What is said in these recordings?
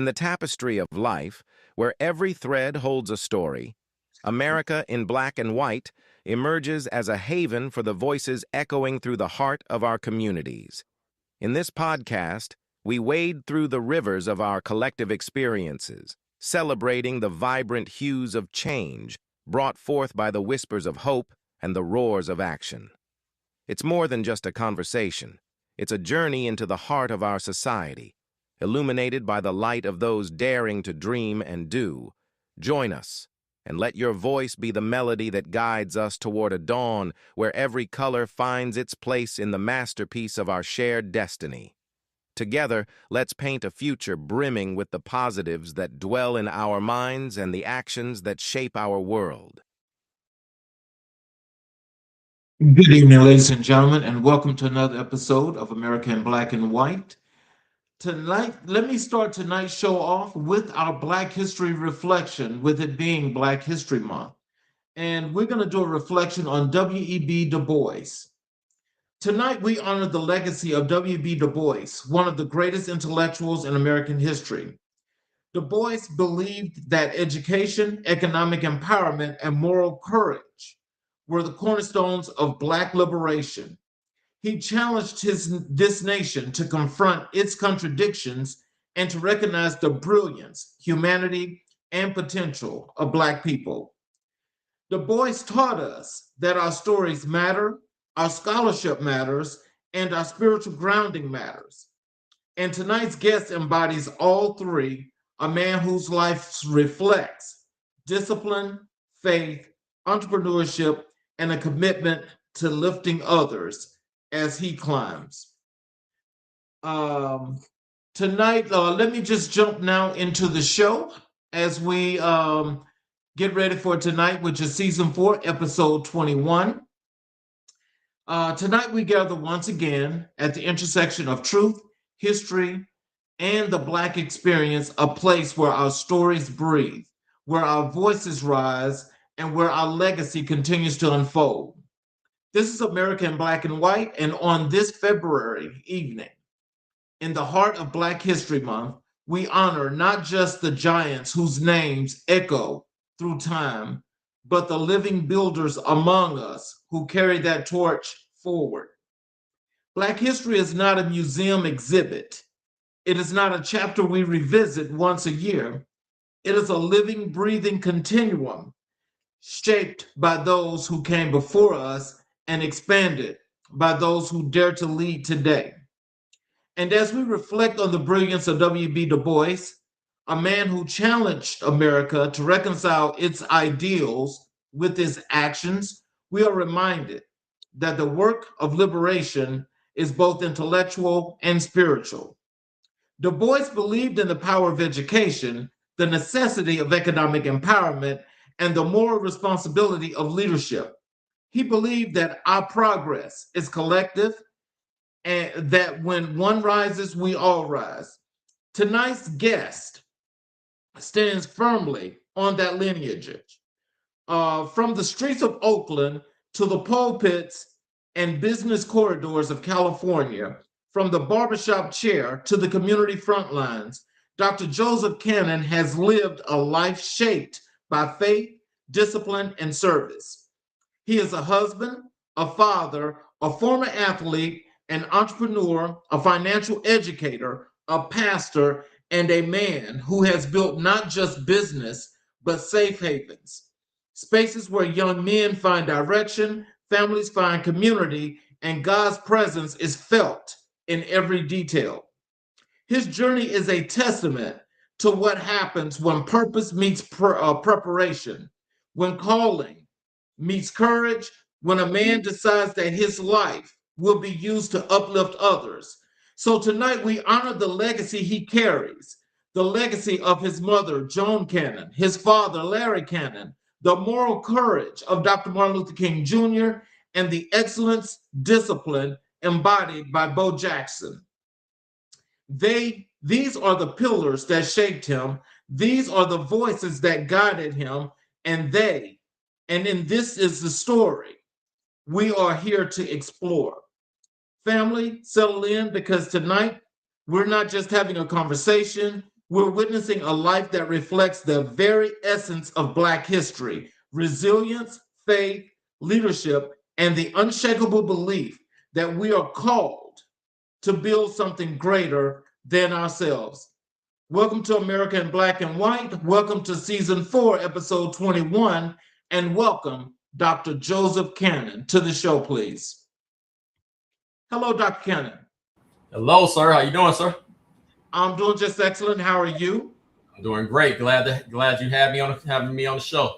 In the tapestry of life, where every thread holds a story, America in Black and White emerges as a haven for the voices echoing through the heart of our communities. In this podcast, we wade through the rivers of our collective experiences, celebrating the vibrant hues of change brought forth by the whispers of hope and the roars of action. It's more than just a conversation. It's a journey into the heart of our society, illuminated by the light of those daring to dream and do. Join us, and let your voice be the melody that guides us toward a dawn where every color finds its place in the masterpiece of our shared destiny. Together, let's paint a future brimming with the positives that dwell in our minds and the actions that shape our world. Good evening, ladies and gentlemen, and welcome to another episode of America in Black and White. Tonight, let me start tonight's show off with our Black History reflection, with it being Black History Month. And we're going to do a reflection on W.E.B. Du Bois. Tonight, we honor the legacy of W.E.B. Du Bois, one of the greatest intellectuals in American history. Du Bois believed that education, economic empowerment, and moral courage were the cornerstones of Black liberation. He challenged this nation to confront its contradictions and to recognize the brilliance, humanity, and potential of Black people. Du Bois taught us that our stories matter, our scholarship matters, and our spiritual grounding matters. And tonight's guest embodies all three, a man whose life reflects discipline, faith, entrepreneurship, and a commitment to lifting others as he climbs. Tonight, let me just jump now into the show as we get ready for tonight, which is season 4, episode 21. Tonight, we gather once again at the intersection of truth, history, and the Black experience, a place where our stories breathe, where our voices rise, and where our legacy continues to unfold. This is America in Black and White, and on this February evening, in the heart of Black History Month, we honor not just the giants whose names echo through time, but the living builders among us who carry that torch forward. Black history is not a museum exhibit. It is not a chapter we revisit once a year. It is a living, breathing continuum shaped by those who came before us and expanded by those who dare to lead today. And as we reflect on the brilliance of W.E.B. Du Bois, a man who challenged America to reconcile its ideals with its actions, we are reminded that the work of liberation is both intellectual and spiritual. Du Bois believed in the power of education, the necessity of economic empowerment, and the moral responsibility of leadership. He believed that our progress is collective and that when one rises, we all rise. Tonight's guest stands firmly on that lineage. From the streets of Oakland to the pulpits and business corridors of California, from the barbershop chair to the community front lines, Dr. Joseph Cannon has lived a life shaped by faith, discipline, and service. He is a husband, a father, a former athlete, an entrepreneur, a financial educator, a pastor, and a man who has built not just business, but safe havens, spaces where young men find direction, families find community, and God's presence is felt in every detail. His journey is a testament to what happens when purpose meets preparation, when calling meets courage, when a man decides that his life will be used to uplift others. So tonight we honor the legacy he carries, the legacy of his mother, Joan Cannon, his father, Larry Cannon, the moral courage of Dr. Martin Luther King Jr., and the excellence, discipline embodied by Bo Jackson. These are the pillars that shaped him. These are the voices that guided him, and in this is the story we are here to explore. Family, settle in, because tonight we're not just having a conversation, We're witnessing a life that reflects the very essence of Black history: resilience, faith, leadership, and the unshakable belief that we are called to build something greater than ourselves. Welcome to America in Black and White. Welcome to Season 4, Episode 21. And welcome, Dr. Joseph Cannon, to the show, please. Hello, Dr. Cannon. Hello, sir. How you doing, sir? I'm doing just excellent. How are you? I'm doing great. Glad you having me on the show.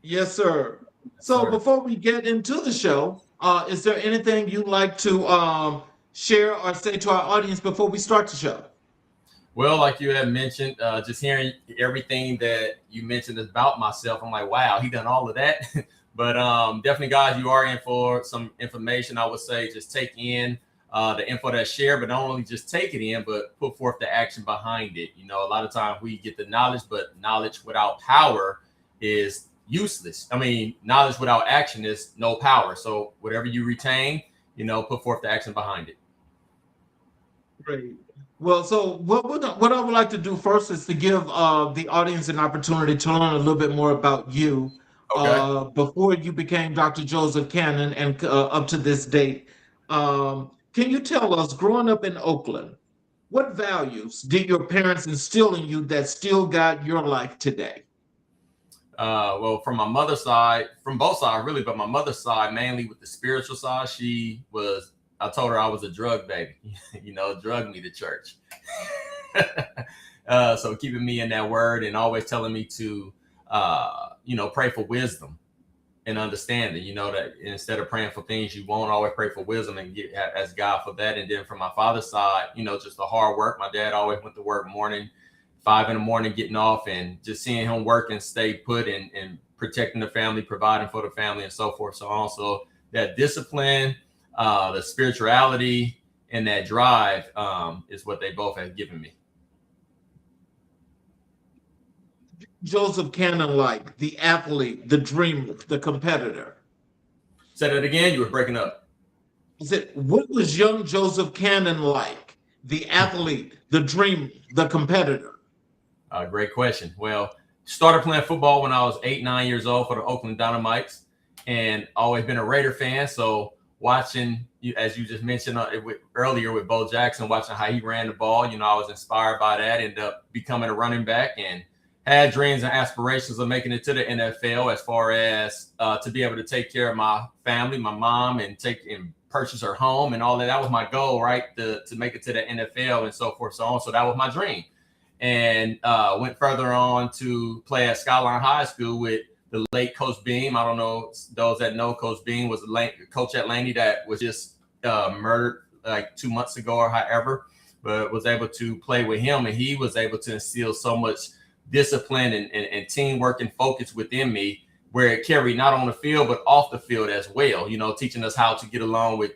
Yes, sir. So sir. Before we get into the show, is there anything you'd like to share or say to our audience before we start the show? Well, like you had mentioned, just hearing everything that you mentioned about myself, I'm like, wow, he done all of that. But definitely, guys, you are in for some information. I would say just take in the info that's shared, but not only just take it in, but put forth the action behind it. You know, a lot of times we get the knowledge, but knowledge without power is useless. I mean, knowledge without action is no power. So whatever you retain, you know, put forth the action behind it. Great. Well, so what I would like to do first is to give the audience an opportunity to learn a little bit more about you. Okay. Before you became Dr. Joseph Cannon and up to this date. Can you tell us, growing up in Oakland, what values did your parents instill in you that still guide your life today? Well, from my mother's side, from both sides really, but my mother's side, mainly with the spiritual side, I told her I was a drug baby, you know, drug me to church. So keeping me in that word and always telling me to, you know, pray for wisdom and understanding, you know, that instead of praying for things you won't, always pray for wisdom and ask God for that. And then from my father's side, you know, just the hard work. My dad always went to work morning, 5 a.m, getting off, and just seeing him work and stay put and protecting the family, providing for the family and so forth. So also that discipline, the spirituality and that drive is what they both have given me. Joseph Cannon, like the athlete, the dreamer, the competitor. Say that again. You were breaking up. What was young Joseph Cannon like? The athlete, the dreamer, the competitor. Great question. Well, started playing football when I was 8, 9 years old for the Oakland Dynamites, and always been a Raider fan. So watching, as you just mentioned earlier with Bo Jackson, watching how he ran the ball, you know, I was inspired by that. Ended up becoming a running back and had dreams and aspirations of making it to the NFL, as far as to be able to take care of my family, my mom, and purchase her home and all that. That was my goal, right? To make it to the NFL and so forth, so on. So that was my dream. And went further on to play at Skyline High School with the late Coach Beam. I don't know those that know Coach Beam was the coach at Laney that was just murdered like 2 months ago or however, but was able to play with him, and he was able to instill so much discipline and teamwork and focus within me, where it carried not on the field but off the field as well, you know, teaching us how to get along with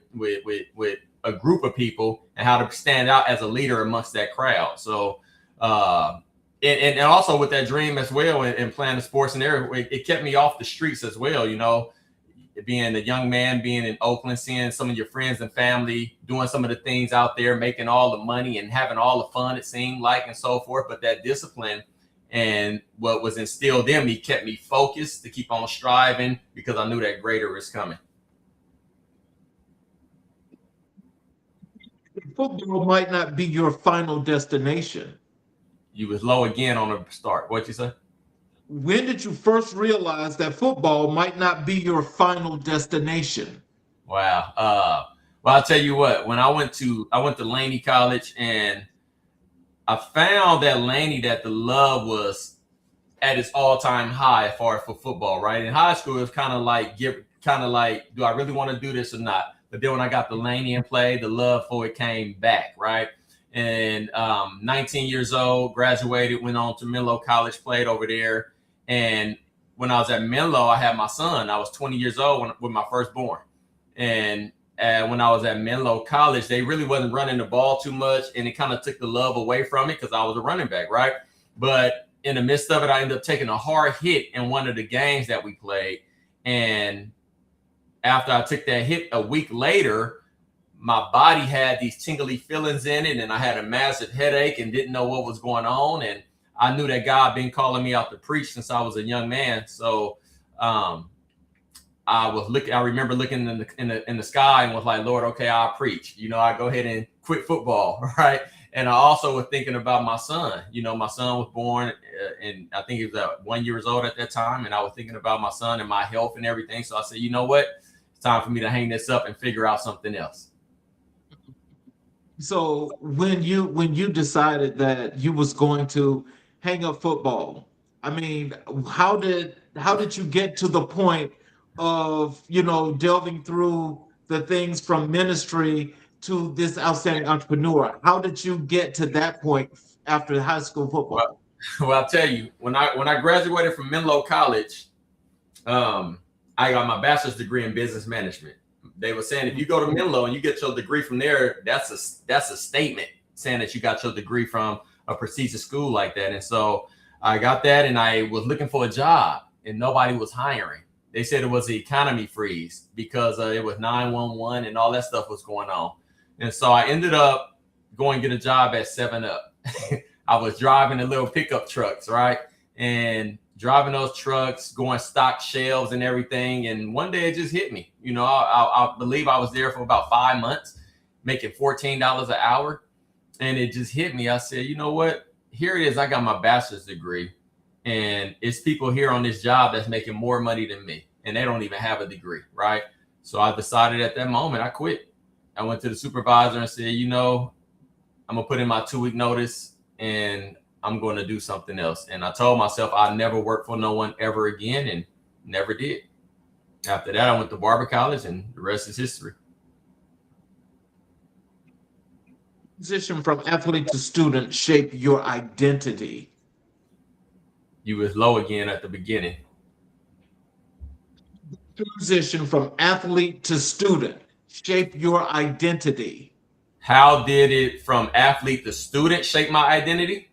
a group of people and how to stand out as a leader amongst that crowd. So and also with that dream as well, and playing the sports and everything, it kept me off the streets as well, you know, being a young man, being in Oakland, seeing some of your friends and family doing some of the things out there, making all the money and having all the fun, it seemed like, and so forth. But that discipline and what was instilled in me kept me focused to keep on striving, because I knew that greater is coming. Football might not be your final destination. You was low again on the start. What'd you say? When did you first realize that football might not be your final destination? Wow. Well, I'll tell you what, when I went to Laney College, and I found that Laney, that the love was at its all-time high as far as for football, right? In high school, it was kind of like, do I really want to do this or not? But then when I got the Laney and play, the love for it came back, right? And 19 years old, graduated, went on to Menlo College, played over there. And when I was at Menlo, I had my son. I was 20 years old with my firstborn. And when I was at Menlo College, they really wasn't running the ball too much, and it kind of took the love away from it because I was a running back, right? But in the midst of it, I ended up taking a hard hit in one of the games that we played. And after I took that hit a week later, my body had these tingly feelings in it, and I had a massive headache and didn't know what was going on. And I knew that God been calling me out to preach since I was a young man. So I remember looking in the sky and was like, Lord, okay, I'll preach. I go ahead and quit football, right? And I also was thinking about my son. My son was born, and I think he was 1 year old at that time. And I was thinking about my son and my health and everything. So I said, you know what? It's time for me to hang this up and figure out something else. So when you decided that you was going to hang up football, I mean, how did you get to the point of, delving through the things from ministry to this outstanding entrepreneur? How did you get to that point after high school football? Well, I'll tell you, when I graduated from Menlo College, I got my bachelor's degree in business management. They were saying if you go to Menlo and you get your degree from there, that's a statement saying that you got your degree from a prestigious school like that. And so I got that, and I was looking for a job, and nobody was hiring. They said it was the economy freeze because it was 911 and all that stuff was going on. And so I ended up going to get a job at 7-Up. I was driving the little pickup trucks, right? And driving those trucks, going stock shelves and everything. And one day it just hit me. I believe I was there for about 5 months, making $14 an hour. And it just hit me. I said, you know what? Here it is. I got my bachelor's degree, and it's people here on this job that's making more money than me, and they don't even have a degree, right? So I decided at that moment, I quit. I went to the supervisor and said, I'm going to put in my 2-week notice, and I'm going to do something else. And I told myself I'd never work for no one ever again, and never did. After that, I went to Barber College, and the rest is history. Transition from athlete to student shape your identity? You was low again at the beginning. Transition from athlete to student shape your identity? How did it from athlete to student shape my identity?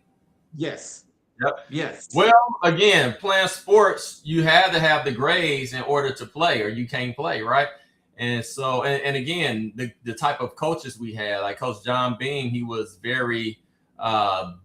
Yes. Yep. Yes. Well, again, playing sports, you had to have the grades in order to play, or you can't play, right? And so, and again, the type of coaches we had, like Coach John Bean, he was very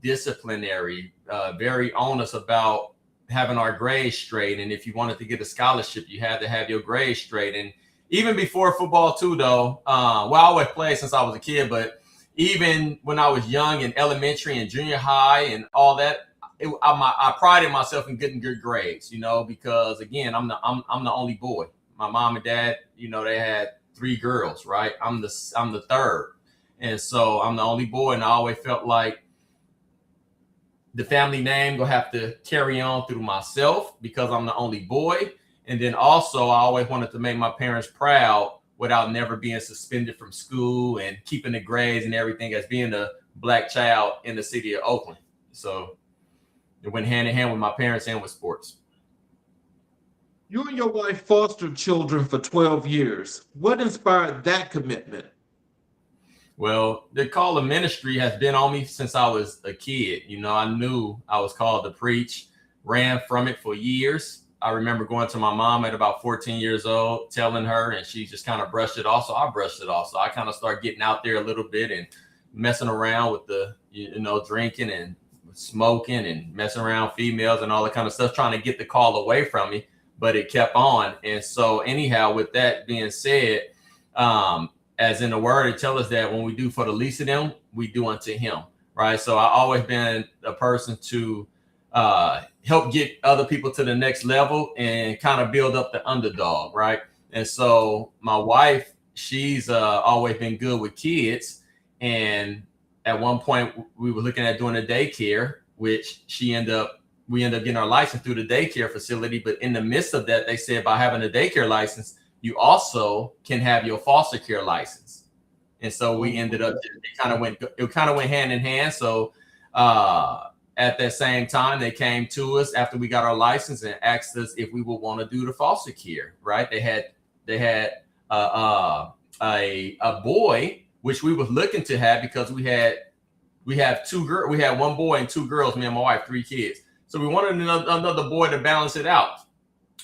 disciplinary, very honest about having our grades straight. And if you wanted to get a scholarship, you had to have your grades straight. And even before football too, though, I always played since I was a kid, but even when I was young in elementary and junior high and all that, I prided myself in getting good grades, because again, I'm the only boy. My mom and dad, they had 3 girls, right? I'm the third. And so I'm the only boy, and I always felt like the family name gonna have to carry on through myself because I'm the only boy. And then also I always wanted to make my parents proud without never being suspended from school and keeping the grades and everything as being a Black child in the city of Oakland. So it went hand in hand with my parents and with sports. You and your wife fostered children for 12 years. What inspired that commitment? Well, the call of ministry has been on me since I was a kid. I knew I was called to preach, ran from it for years. I remember going to my mom at about 14 years old, telling her, and she just kind of brushed it off. So I brushed it off. So I kind of started getting out there a little bit and messing around with the, drinking and smoking and messing around females and all that kind of stuff, trying to get the call away from me. But it kept on. And so anyhow, with that being said, as in the word, it tells us that when we do for the least of them, we do unto him, right? So I always been a person to help get other people to the next level and kind of build up the underdog, right? And so my wife, she's always been good with kids. And at one point we were looking at doing a daycare, which we ended up getting our license through the daycare facility. But in the midst of that, they said by having a daycare license, you also can have your foster care license. And so we ended up, it kind of went hand in hand. So at that same time, they came to us after we got our license and asked us if we would want to do the foster care, right? They had a boy, which we was looking to have because we had 2 girls. We had 1 boy and 2 girls, me and my wife, 3 kids. So we wanted another boy to balance it out.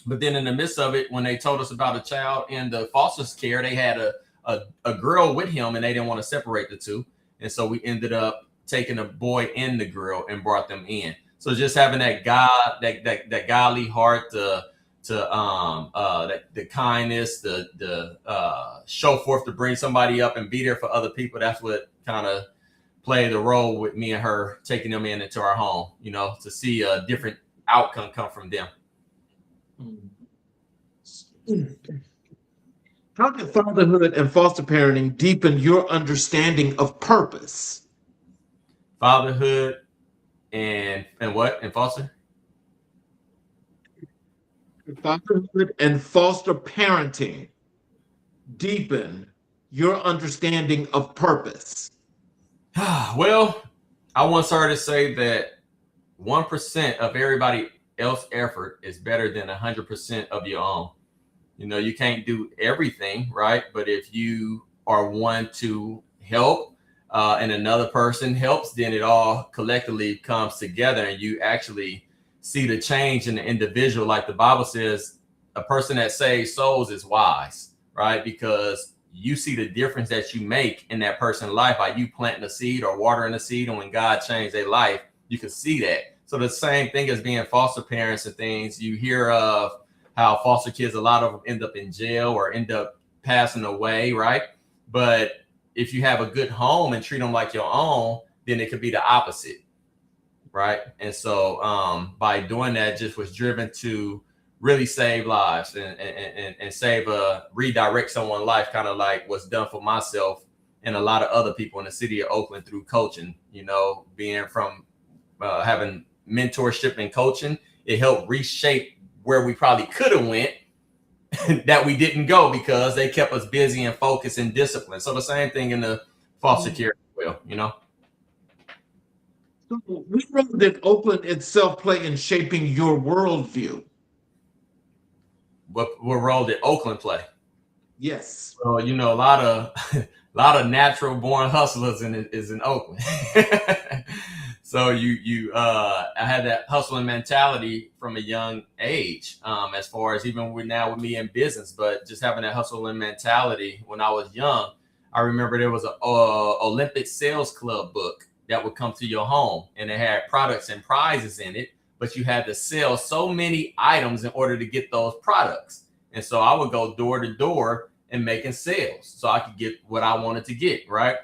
But then in the midst of it, when they told us about a child in the foster care, they had a girl with him, and they didn't want to separate the two. And so we ended up taking a boy and the girl and brought them in. So just having that that godly heart, the kindness, the show forth to bring somebody up and be there for other people. That's what kind of played the role with me and her taking them into our home, to see a different outcome come from them. How did fatherhood and foster parenting deepen your understanding of purpose? Fatherhood and what? And foster? Fatherhood and foster parenting deepen your understanding of purpose. Well, I once heard it say that 1% of everybody else's effort is better than 100% of your own. You can't do everything, right? But if you are one to help and another person helps, then it all collectively comes together and you actually see the change in the individual. Like the Bible says, a person that saves souls is wise, right? Because you see the difference that you make in that person's life by you planting a seed or watering a seed. And when God changed their life, you can see that. So the same thing as being foster parents and things, you hear of how foster kids, a lot of them end up in jail or end up passing away, right? But if you have a good home and treat them like your own, then it could be the opposite, right? And so by doing that, just was driven to really save lives and save redirect someone's life, kind of like what's done for myself and a lot of other people in the city of Oakland through coaching. Being from having mentorship and coaching, it helped reshape where we probably could have went that we didn't go because they kept us busy and focused and disciplined. So the same thing in the foster care as well, So what role did Oakland itself play in shaping your worldview? What role did Oakland play? Yes. Well, a lot of natural born hustlers is in Oakland. So I had that hustling mentality from a young age, as far as even with me in business, but just having that hustling mentality when I was young. I remember there was a Olympic Sales Club book that would come to your home and it had products and prizes in it, but you had to sell so many items in order to get those products. And so I would go door to door and making sales so I could get what I wanted to get, right?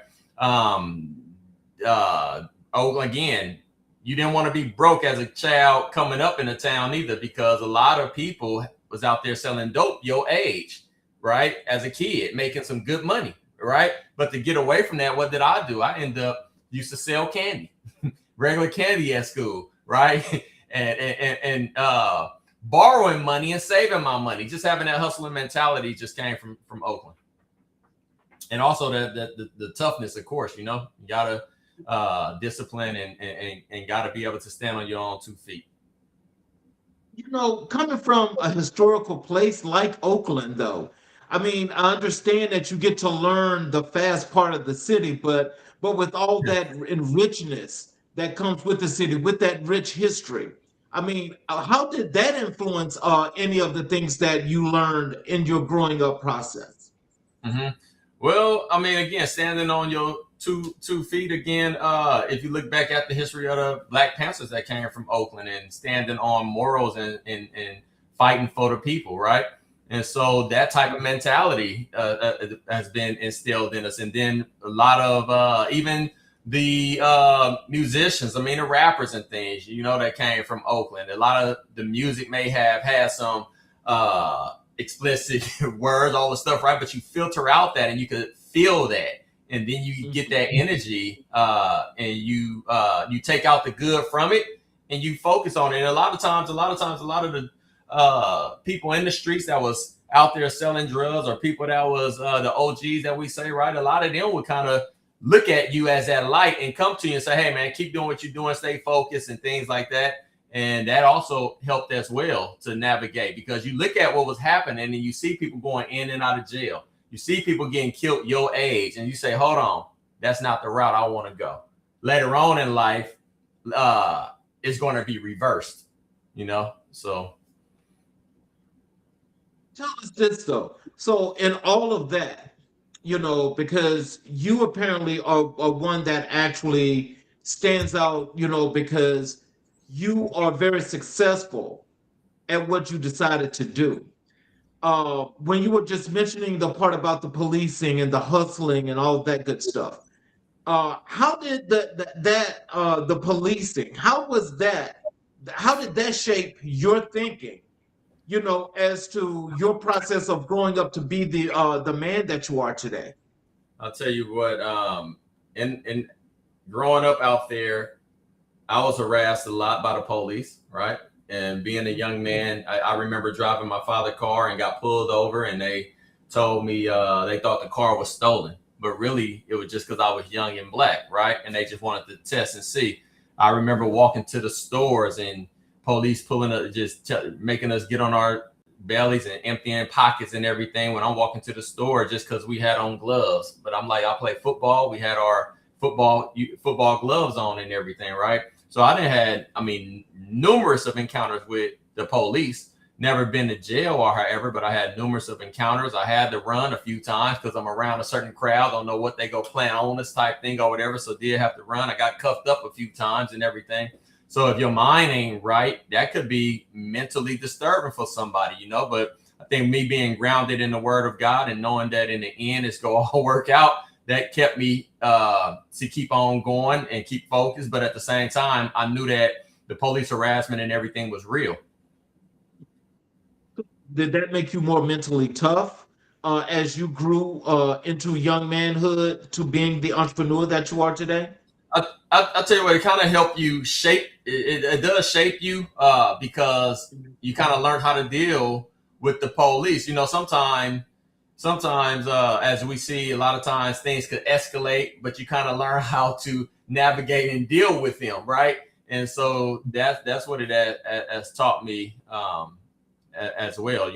Again, you didn't want to be broke as a child coming up in the town either, because a lot of people was out there selling dope your age, right? As a kid, making some good money, right? But to get away from that, what did I do? I ended up used to sell candy, regular candy at school, right? and borrowing money and saving my money. Just having that hustling mentality just came from Oakland. And also the toughness, of course, you gotta discipline and gotta be able to stand on your own 2 feet. Coming from a historical place like Oakland, though, I understand that you get to learn the fast part of the city, but with all that richness that comes with the city, with that rich history, how did that influence any of the things that you learned in your growing up process? Mm-hmm. Well, again, standing on your two feet again. If you look back at the history of the Black Panthers that came from Oakland and standing on morals and fighting for the people, right? And so that type of mentality has been instilled in us. And then a lot of even the musicians, the rappers and things, that came from Oakland. A lot of the music may have had some explicit words, all the stuff, right? But you filter out that and you could feel that. And then you get that energy and you take out the good from it and you focus on it. And a lot of times, a lot of the people in the streets that was out there selling drugs, or people that was the OGs that we say, right? A lot of them would kind of look at you as that light and come to you and say, hey, man, keep doing what you're doing, stay focused and things like that. And that also helped as well to navigate, because you look at what was happening and you see people going in and out of jail. You see people getting killed your age and you say, hold on, that's not the route I want to go. Later on in life, it's going to be reversed, so. Tell us this, though. So in all of that, because you apparently are one that actually stands out, because you are very successful at what you decided to do. When you were just mentioning the part about the policing and the hustling and all that good stuff, how did the policing, how did that shape your thinking, as to your process of growing up to be the man that you are today? I'll tell you what, in growing up out there, I was harassed a lot by the police, right? And being a young man, I remember driving my father's car and got pulled over, and they told me they thought the car was stolen, but really it was just because I was young and black, right? And they just wanted to test and see. I remember walking to the stores and police pulling up, making us get on our bellies and emptying pockets and everything when I'm walking to the store just because we had on gloves. But I'm like, I play football. We had our football gloves on and everything, right? So I didn't had, numerous of encounters with the police. Never been to jail or however, but I had numerous of encounters. I had to run a few times because I'm around a certain crowd, don't know what they go plan on this type thing or whatever. So did have to run. I got cuffed up a few times and everything. So if your mind ain't right, that could be mentally disturbing for somebody, But I think me being grounded in the word of God and knowing that in the end it's going to all work out, that kept me to keep on going and keep focused. But at the same time, I knew that the police harassment and everything was real. Did that make you more mentally tough as you grew into young manhood to being the entrepreneur that you are today? I tell you what, it kind of helped you shape. It does shape you because you kind of learn how to deal with the police. Sometimes as we see, a lot of times things could escalate, but you kind of learn how to navigate and deal with them, right? And so that's what it has taught me as well,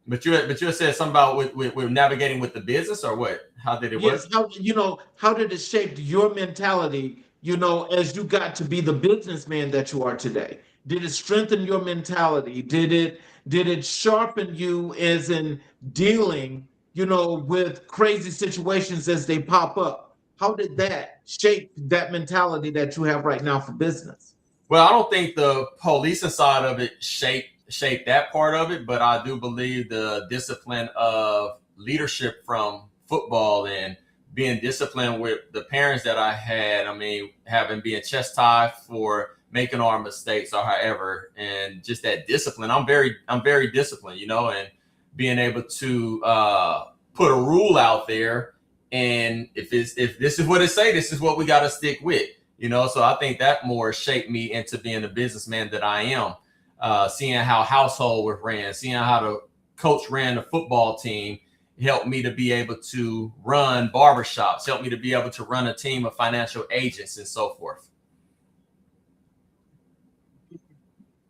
But you said something about with navigating with the business, or what? How did it work? Yes, how did it shape your mentality, as you got to be the businessman that you are today? Did it strengthen your mentality? Did it sharpen you as in dealing, with crazy situations as they pop up? How did that shape that mentality that you have right now for business? Well, I don't think the policing side of it shaped that part of it, but I do believe the discipline of leadership from football and being disciplined with the parents that I had. Having being chastised for making our mistakes or however, and just that discipline. I'm very disciplined, and being able to put a rule out there, and if this is what it say, this is what we got to stick with. So I think that more shaped me into being the businessman that I am. Seeing how household was ran, seeing how the coach ran the football team helped me to be able to run barbershops, helped me to be able to run a team of financial agents and so forth.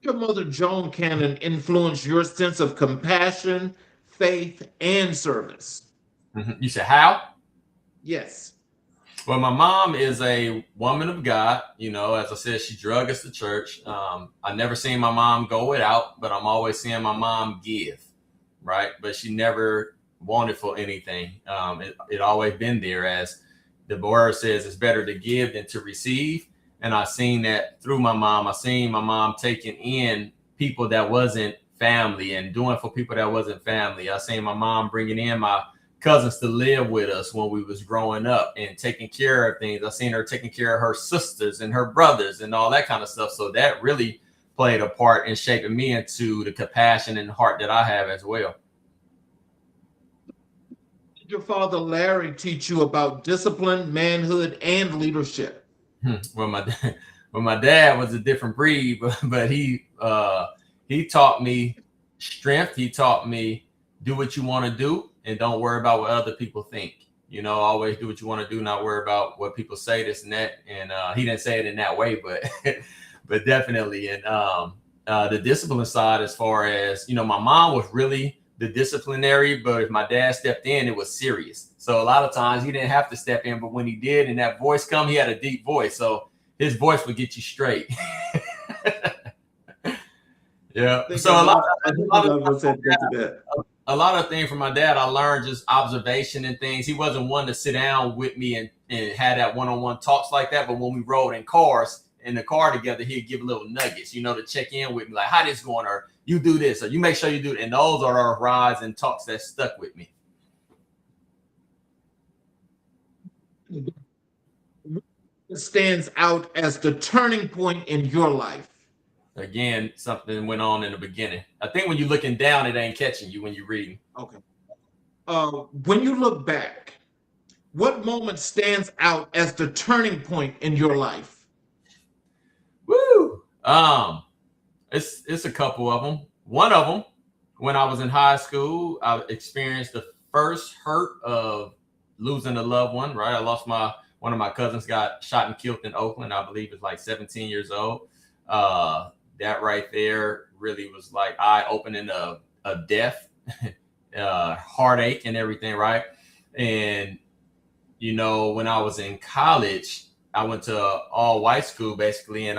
Your mother, Joan Cannon, influenced your sense of compassion, faith, and service? Mm-hmm. You said how? Yes. Well, my mom is a woman of God. As I said, she drug us to church. I never seen my mom go without, but I'm always seeing my mom give, right? But she never wanted for anything. It always been there, as the word says, it's better to give than to receive. And I seen that through my mom. I seen my mom taking in people that wasn't family and doing for people that wasn't family. I seen my mom bringing in my cousins to live with us when we was growing up and taking care of things. I seen her taking care of her sisters and her brothers and all that kind of stuff. So that really played a part in shaping me into the compassion and heart that I have as well. Did your father, Larry, teach you about discipline, manhood, and leadership? Well, my dad was a different breed, but he taught me strength. He taught me do what you want to do and don't worry about what other people think. Always do what you want to do, not worry about what people say, this and that. And he didn't say it in that way, but but definitely. And the discipline side, as far as, my mom was really the disciplinary, but if my dad stepped in, it was serious. So a lot of times he didn't have to step in, but when he did and that voice come, he had a deep voice. So his voice would get you straight. Yeah. So a a lot of things from my dad, I learned just observation and things. He wasn't one to sit down with me and had that one-on-one talks like that. But when we rode in cars, in the car together, he'd give little nuggets, you know, to check in with me, like, how this going, or you do this, or you make sure you do it. And those are our rides and talks that stuck with me. What stands out as the turning point in your life? Again, something went on in the beginning. I think when you're looking down, it ain't catching you when you're reading. Okay. When you look back, what moment stands out as the turning point in your life? Woo! It's a couple of them. One of them, when I was in high school, I experienced the first hurt of losing a loved one. Right, I lost one of my cousins got shot and killed in Oakland. I believe it's like 17 years old. That right there really was like eye-opening of death, heartache and everything, right? And, you know, when I was in college, I went to an all-white school, basically, and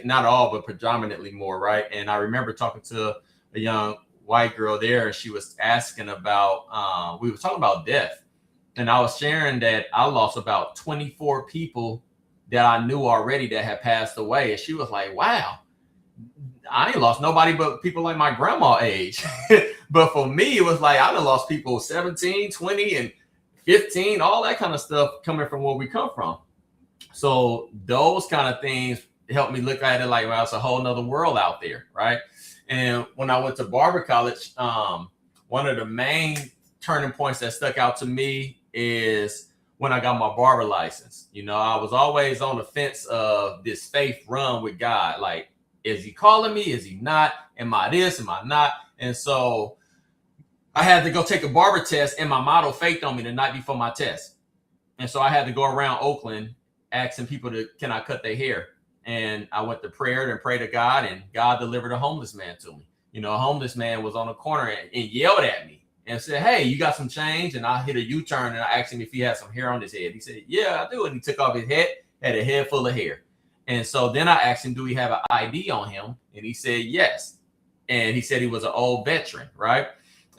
not all, but predominantly more, right? And I remember talking to a young white girl there, and she was asking about, we were talking about death. And I was sharing that I lost about 24 people that I knew already that had passed away. And she was like, wow, I ain't lost nobody but people like my grandma age. But for me, it was like I done lost people 17, 20, and 15, all that kind of stuff coming from where we come from. So those kind of things helped me look at it like, well, it's a whole nother world out there, right? And when I went to barber college, one of the main turning points that stuck out to me is when I got my barber license. You know, I was always on the fence of this faith run with God. Like, is he calling me? Is he not? Am I this? Am I not? And so I had to go take a barber test, and my model faked on me the night before my test. And so I had to go around Oakland asking people can I cut their hair? And I went to prayer and prayed to God, and God delivered a homeless man to me. You know, a homeless man was on the corner and yelled at me and said, hey, you got some change? And I hit a U-turn, and I asked him if he had some hair on his head. He said, yeah, I do. And he took off his head, had a head full of hair. And so then I asked him, do we have an ID on him? And he said, yes. And he said he was an old veteran, right?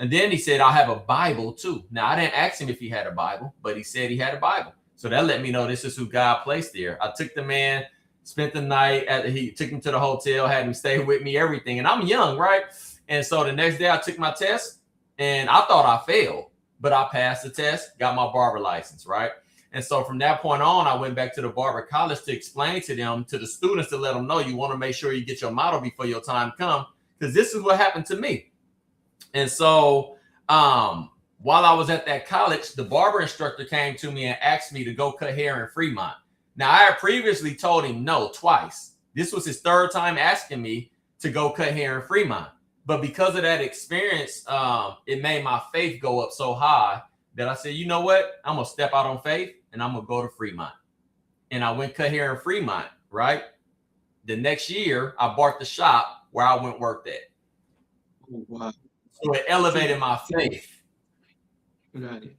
And then he said, I have a Bible too. Now, I didn't ask him if he had a Bible, but he said he had a Bible. So that let me know this is who God placed there. I took the man, spent the night, he took him to the hotel, had him stay with me, everything. And I'm young, right? And so the next day I took my test, and I thought I failed, but I passed the test, got my barber license, right? And so from that point on, I went back to the barber college to explain to them, to the students, to let them know you want to make sure you get your model before your time comes, because this is what happened to me. And so while I was at that college, the barber instructor came to me and asked me to go cut hair in Fremont. Now, I had previously told him no twice. This was his third time asking me to go cut hair in Fremont. But because of that experience, it made my faith go up so high that I said, you know what? I'm going to step out on faith, and I'm going to go to Fremont. And I went cut hair in Fremont, right? The next year, I bought the shop where I went worked at. Oh, wow. So it elevated my faith. Right.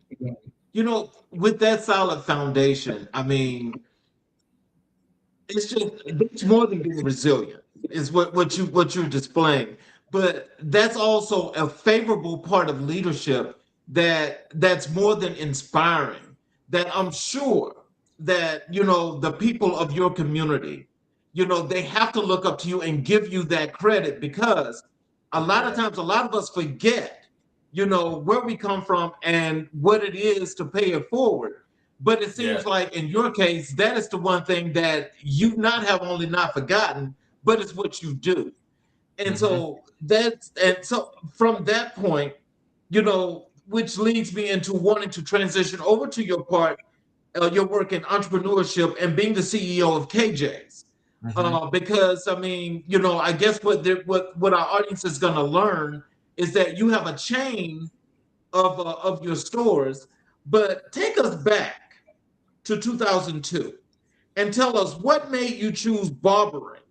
You know, with that solid foundation, I mean, it's more than being resilient, is what you're displaying. But that's also a favorable part of leadership that's more than inspiring. That I'm sure that, you know, the people of your community, you know, they have to look up to you and give you that credit, because a lot of times, a lot of us forget, you know, where we come from and what it is to pay it forward. But it seems like in your case, that is the one thing that you have only not forgotten, but it's what you do. And so from that point, you know, which leads me into wanting to transition over to your work in entrepreneurship and being the CEO of KJ's. Because I mean, you know, I guess what our audience is going to learn is that you have a chain of your stores. But take us back to 2002 and tell us what made you choose barbering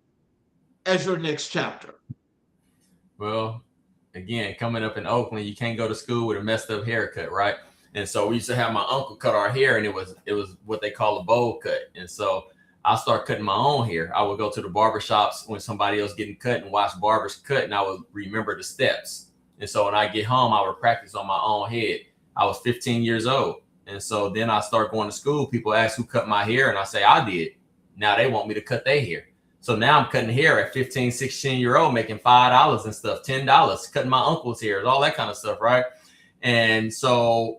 as your next chapter. Well, again, coming up in Oakland, you can't go to school with a messed up haircut, right? And so we used to have my uncle cut our hair, and it was what they call a bowl cut. And so I started cutting my own hair. I would go to the barber shops when somebody else getting cut and watch barbers cut, and I would remember the steps. And so when I get home, I would practice on my own head. I was 15 years old. And so then I start going to school. People ask who cut my hair, and I say I did. Now they want me to cut their hair. So now I'm cutting hair at 15, 16-year-old, making $5 and stuff, $10, cutting my uncle's hair, all that kind of stuff, right? And so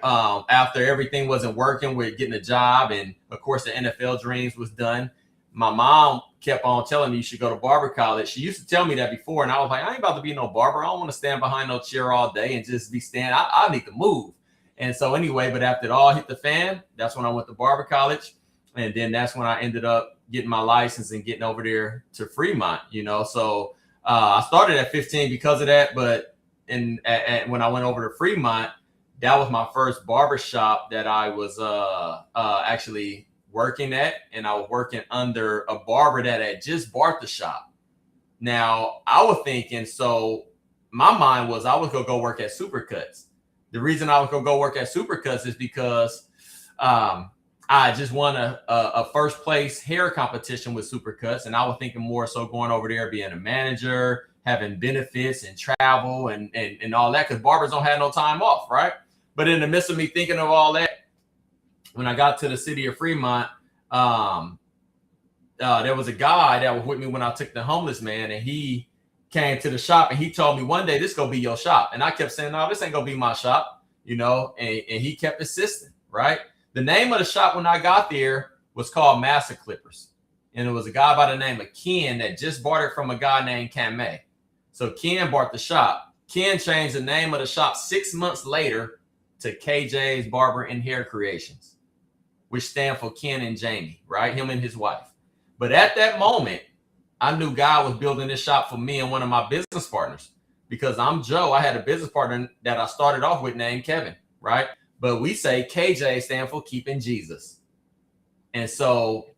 after everything wasn't working with getting a job, and of course the NFL dreams was done, my mom kept on telling me you should go to barber college. She used to tell me that before, and I was like, I ain't about to be no barber. I don't want to stand behind no chair all day and just be standing. I need to move. And so anyway, but after it all hit the fan, that's when I went to barber college. And then that's when I ended up getting my license and getting over there to Fremont, you know. So I started at 15 because of that. But when I went over to Fremont, that was my first barber shop that I was actually working at. And I was working under a barber that had just bought the shop. Now, I was thinking, so my mind was I was going to go work at Supercuts. The reason I was going to go work at Supercuts is because I just won a first place hair competition with Supercuts, and I was thinking more so going over there, being a manager, having benefits and travel and all that, because barbers don't have no time off, right? But in the midst of me thinking of all that, when I got to the city of Fremont, there was a guy that was with me when I took the homeless man, and he came to the shop and he told me one day, this gonna be your shop. And I kept saying, no, this ain't gonna be my shop, you know, and he kept insisting, right? The name of the shop when I got there was called Master Clippers. And it was a guy by the name of Ken that just bought it from a guy named Kameh. So Ken bought the shop. Ken changed the name of the shop 6 months later to KJ's Barber and Hair Creations, which stand for Ken and Jamie, right? Him and his wife. But at that moment, I knew God was building this shop for me and one of my business partners, because I'm Joe. I had a business partner that I started off with named Kevin, right? But we say KJ stand for Keeping Jesus. And so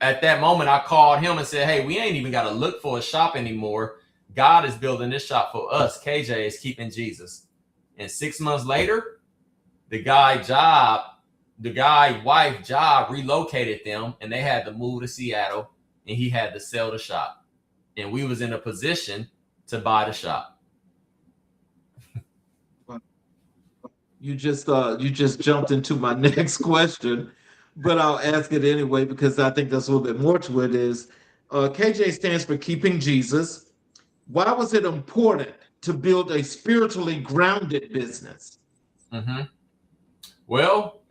at that moment, I called him and said, hey, we ain't even got to look for a shop anymore. God is building this shop for us. KJ is Keeping Jesus. And 6 months later, the guy's wife job relocated them, and they had to move to Seattle, and he had to sell the shop. And we was in a position to buy the shop. You just jumped into my next question, but I'll ask it anyway because I think there's a little bit more to it. Is KJ stands for Keeping Jesus. Why was it important to build a spiritually grounded business? Mm-hmm. Well,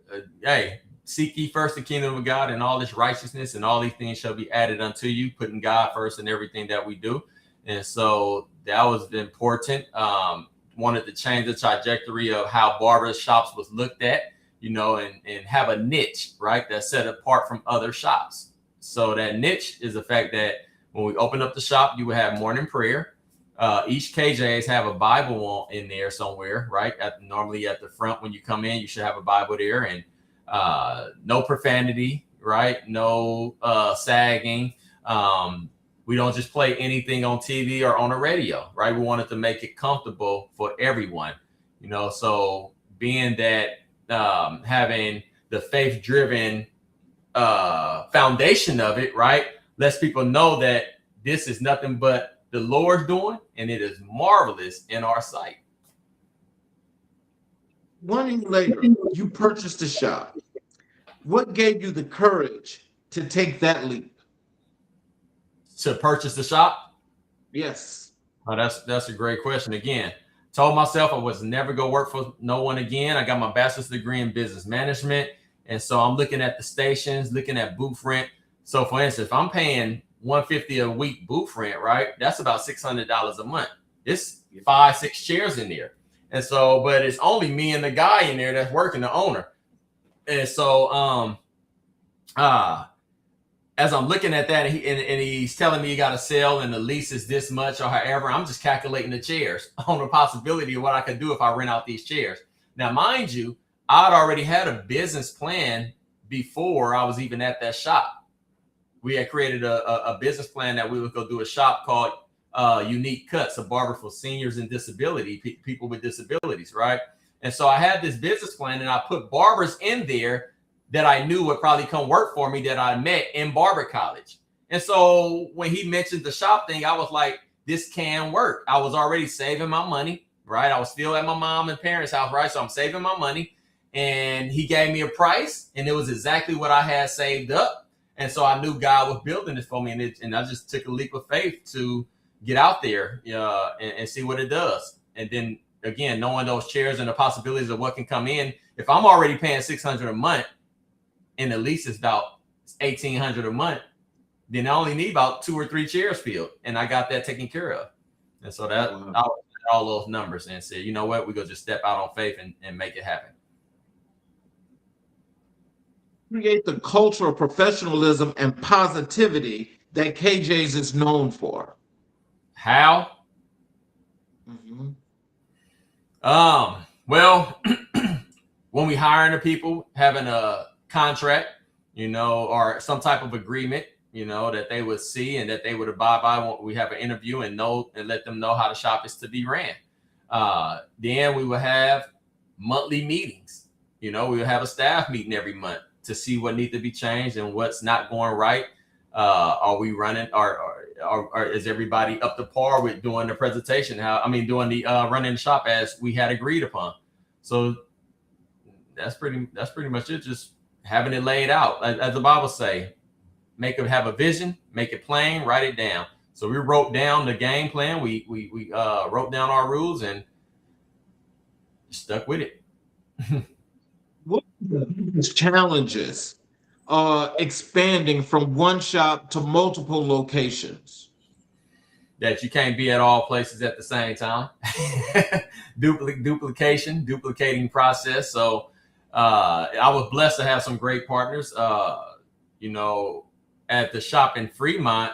hey, seek ye first the kingdom of God and all this righteousness, and all these things shall be added unto you, putting God first in everything that we do. And so that was important. Wanted to change the trajectory of how barber shops was looked at, you know, and have a niche, right, that's set apart from other shops. So that niche is the fact that when we open up the shop, you would have morning prayer. Each KJs have a Bible in there somewhere, right? Normally at the front when you come in, you should have a Bible there, and no profanity, right? No sagging. We don't just play anything on TV or on the radio, right? We wanted to make it comfortable for everyone, you know. So being that having the faith-driven foundation of it, right, lets people know that this is nothing but the Lord's doing, and it is marvelous in our sight. 1 year later, you purchased a shop. What gave you the courage to take that leap? To purchase the shop? Yes. Oh, that's a great question. Again, told myself I was never going to work for no one again. I got my bachelor's degree in business management. And so I'm looking at the stations, looking at booth rent. So for instance, if I'm paying $150 a week booth rent, right, that's about $600 a month. It's 5-6 chairs in there. And so, but it's only me and the guy in there that's working, the owner. And so, as I'm looking at that, and he's telling me you got to sell and the lease is this much or however, I'm just calculating the chairs on the possibility of what I could do if I rent out these chairs. Now, mind you, I'd already had a business plan before I was even at that shop. We had created a business plan that we would go do a shop called Unique Cuts, a barber for seniors and disability, people with disabilities, right? And so I had this business plan, and I put barbers in there that I knew would probably come work for me that I met in barber college. And so when he mentioned the shop thing, I was like, this can work. I was already saving my money. right? I was still at my mom and parents' house, right? So I'm saving my money. And he gave me a price, and it was exactly what I had saved up. And so I knew God was building this for me, and I just took a leap of faith to get out there and see what it does. And then again, knowing those chairs and the possibilities of what can come in. If I'm already paying $600 a month, and the lease is about $1,800 a month, then I only need about 2 or 3 chairs filled, and I got that taken care of. And so that I looked at all those numbers and said, you know what, we're gonna just step out on faith and make it happen. Create the culture of professionalism and positivity that KJ's is known for. How? Well, when we hiring the people, having a contract, or some type of agreement, that they would see and that they would abide by when we have an interview and let them know how the shop is to be ran. Then we would have monthly meetings. We would have a staff meeting every month to see what needs to be changed and what's not going right. Are we running, or is everybody up to par with doing the presentation? Doing the running the shop as we had agreed upon. So that's pretty much it. Just having it laid out, as the Bible say, have a vision, make it plain, write it down. So we wrote down the game plan. We wrote down our rules and stuck with it. What are the challenges expanding from one shop to multiple locations? That you can't be at all places at the same time. Duplicating process. So I was blessed to have some great partners. At the shop in Fremont,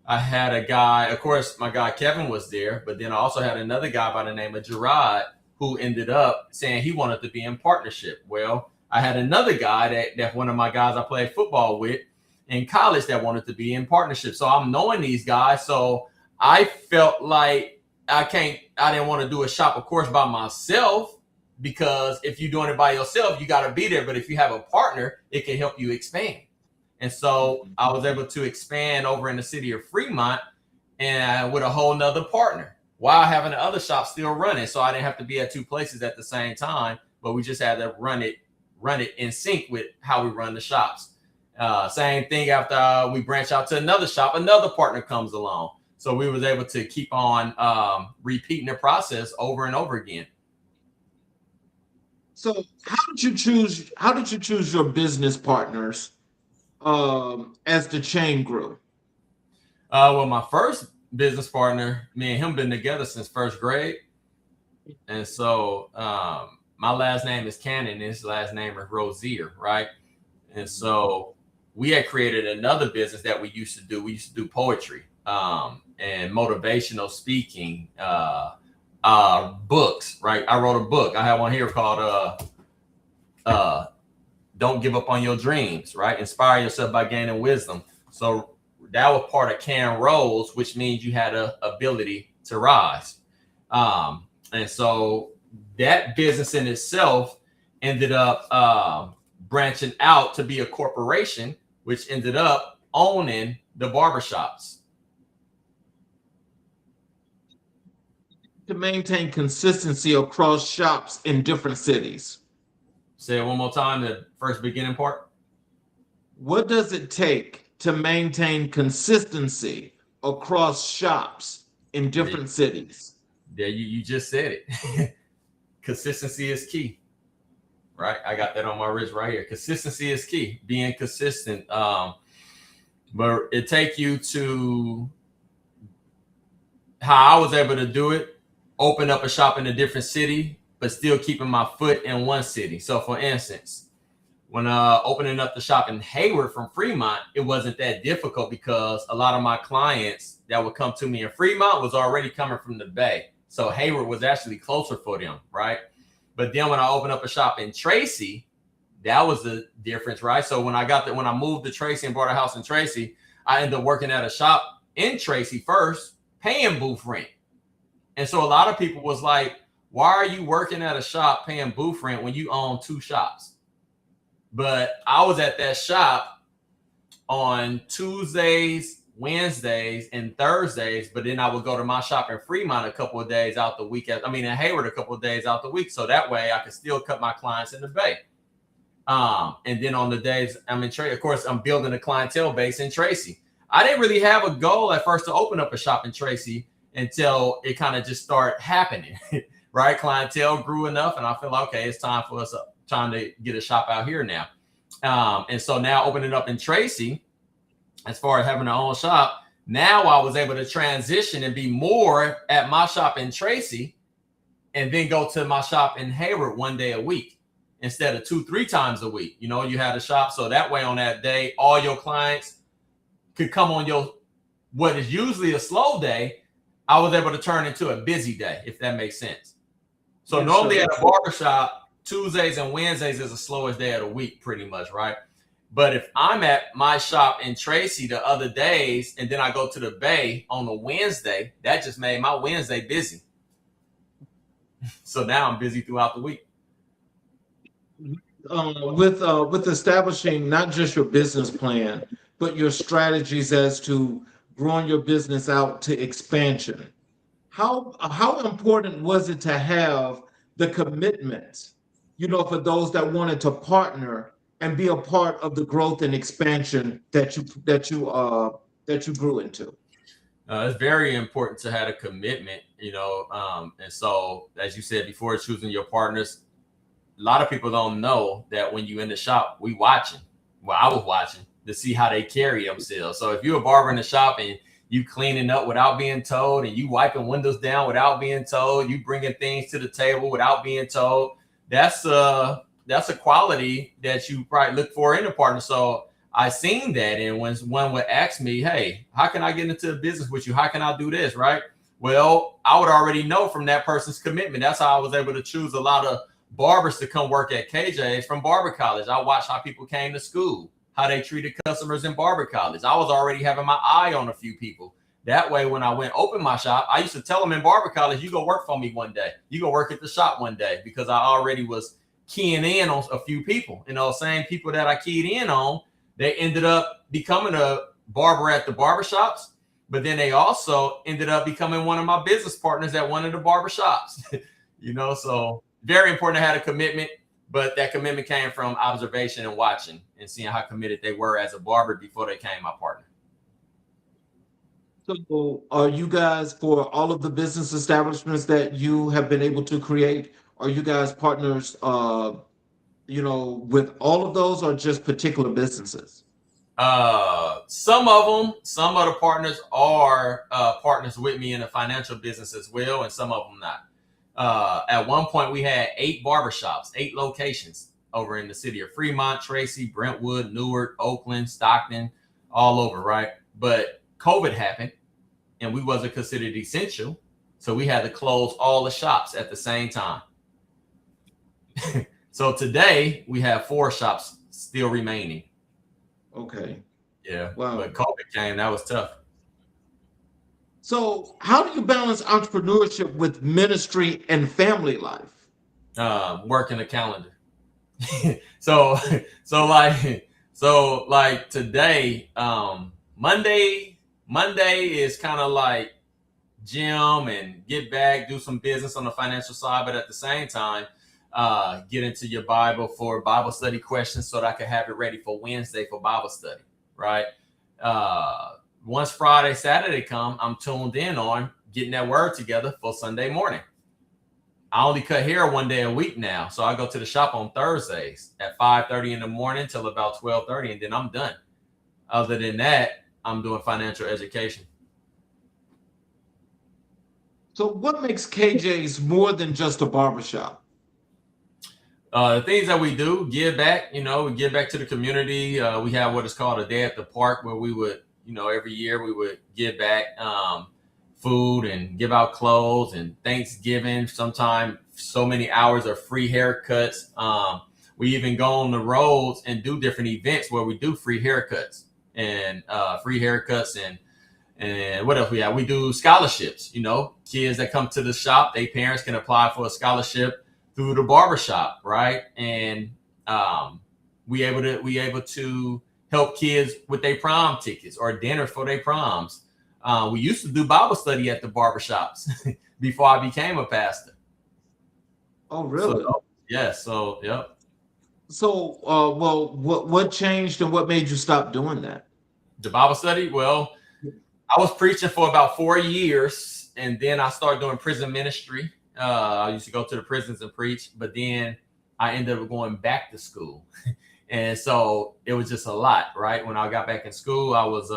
I had a guy, of course, my guy Kevin was there, but then I also had another guy by the name of Gerard who ended up saying he wanted to be in partnership. Well, I had another guy that one of my guys I played football with in college that wanted to be in partnership. So I'm knowing these guys. So I felt like I didn't want to do a shop, of course, by myself, because if you're doing it by yourself, you got to be there. But if you have a partner, it can help you expand. And so I was able to expand over in the city of Fremont and with a whole nother partner while having the other shop still running. So I didn't have to be at 2 places at the same time, but we just had to run it in sync with how we run the shops. Same thing after we branch out to another shop, another partner comes along. So we was able to keep on repeating the process over and over again. So how did you choose your business partners as the chain grew? Well, my first business partner, me and him been together since 1st grade. And so my last name is Cannon, and his last name is Rozier, right? And so we had created another business that we used to do. We used to do poetry and motivational speaking, books, right? I wrote a book. I have one here called Don't Give Up on Your Dreams, right? Inspire yourself by gaining wisdom. So that was part of Can Rose, which means you had an ability to rise. And so that business in itself ended up branching out to be a corporation, which ended up owning the barbershops. To maintain consistency across shops in different cities. Say it one more time, the first beginning part. What does it take to maintain consistency across shops in different cities? Yeah, you just said it. Consistency is key, right? I got that on my wrist right here. Consistency is key, being consistent. But it take you to how I was able to do it, open up a shop in a different city, but still keeping my foot in one city. So for instance, when opening up the shop in Hayward from Fremont, it wasn't that difficult because a lot of my clients that would come to me in Fremont was already coming from the Bay. So Hayward was actually closer for them, right? But then when I opened up a shop in Tracy, that was the difference, right? So when I moved to Tracy and bought a house in Tracy, I ended up working at a shop in Tracy first, paying booth rent. And so a lot of people was like, why are you working at a shop paying booth rent when you own 2 shops? But I was at that shop on Tuesdays Wednesdays and Thursdays, but then I would go to my shop in Fremont a couple of days out the week. In Hayward a couple of days out the week. So that way I could still cut my clients in the Bay. And then on the days I'm in Tracy, of course, I'm building a clientele base in Tracy. I didn't really have a goal at first to open up a shop in Tracy until it kind of just started happening, right? Clientele grew enough and I feel like, okay, it's time for us trying to get a shop out here now. And so now opening up in Tracy, as far as having our own shop, now I was able to transition and be more at my shop in Tracy and then go to my shop in Hayward one day a week instead of 2-3 times a week. You know, you had a shop. So that way on that day, all your clients could come on your, what is usually a slow day. I was able to turn into a busy day, if that makes sense. So yeah, normally at a barbershop, Tuesdays and Wednesdays is the slowest day of the week pretty much, right? But if I'm at my shop in Tracy the other days, and then I go to the Bay on a Wednesday, that just made my Wednesday busy. So now I'm busy throughout the week. With establishing not just your business plan, but your strategies as to growing your business out to expansion, how important was it to have the commitment, you know, for those that wanted to partner and be a part of the growth and expansion that you grew into? It's very important to have a commitment, you know. And so, as you said before, choosing your partners, a lot of people don't know that when you in the shop, we watching. Well, I was watching to see how they carry themselves. So if you're a barber in the shop and you cleaning up without being told, and you wiping windows down without being told, you bringing things to the table without being told, that's a quality that you probably look for in a partner. So I seen that. And when one would ask me, hey, how can I get into a business with you? How can I do this? Right. Well, I would already know from that person's commitment. That's how I was able to choose a lot of barbers to come work at KJ's from barber college. I watched how people came to school, how they treated customers in barber college. I was already having my eye on a few people. That way, when I went open my shop, I used to tell them in barber college, you go work for me one day. You go work at the shop one day, because I already was keying in on a few people. And those same people that I keyed in on, they ended up becoming a barber at the barbershops, but then they also ended up becoming one of my business partners at one of the barbershops. You know, so very important to have a commitment, but that commitment came from observation and watching and seeing how committed they were as a barber before they became my partner. So are you guys, for all of the business establishments that you have been able to create, are you guys partners, you know, with all of those, or just particular businesses? Some of the partners are partners with me in the financial business as well, and some of them not. At one point, we had 8 barbershops, 8 locations over in the city of Fremont, Tracy, Brentwood, Newark, Oakland, Stockton, all over, right? But COVID happened and we wasn't considered essential. So we had to close all the shops at the same time. So today we have 4 shops still remaining. Okay. Yeah. Wow. But COVID came, that was tough. So how do you balance entrepreneurship with ministry and family life? Working the calendar. so like today, Monday is kind of like gym and get back, do some business on the financial side, but at the same time, get into your Bible for Bible study questions so that I can have it ready for Wednesday for Bible study, right? Once Friday, Saturday come, I'm tuned in on getting that word together for Sunday morning. I only cut hair one day a week now. So I go to the shop on Thursdays at 5:30 in the morning till about 12:30, and then I'm done. Other than that, I'm doing financial education. So what makes KJ's more than just a barbershop? The things that we do, give back, you know, we give back to the community. We have what is called a day at the park, where we would, you know, every year we would give back food and give out clothes, and Thanksgiving, sometimes so many hours of free haircuts. We even go on the roads and do different events where we do free haircuts and and what else we have? We do scholarships, you know, kids that come to the shop, their parents can apply for a scholarship through the barbershop, right? And we able to help kids with their prom tickets or dinners for their proms. We used to do Bible study at the barbershops before I became a pastor. Oh, really? So, yes. So, yep. So, well, what changed and what made you stop doing that? The Bible study? Well, I was preaching for about 4 years, and then I started doing prison ministry. I used to go to the prisons and preach, but then I ended up going back to school. And so it was just a lot, right? When I got back in school, I was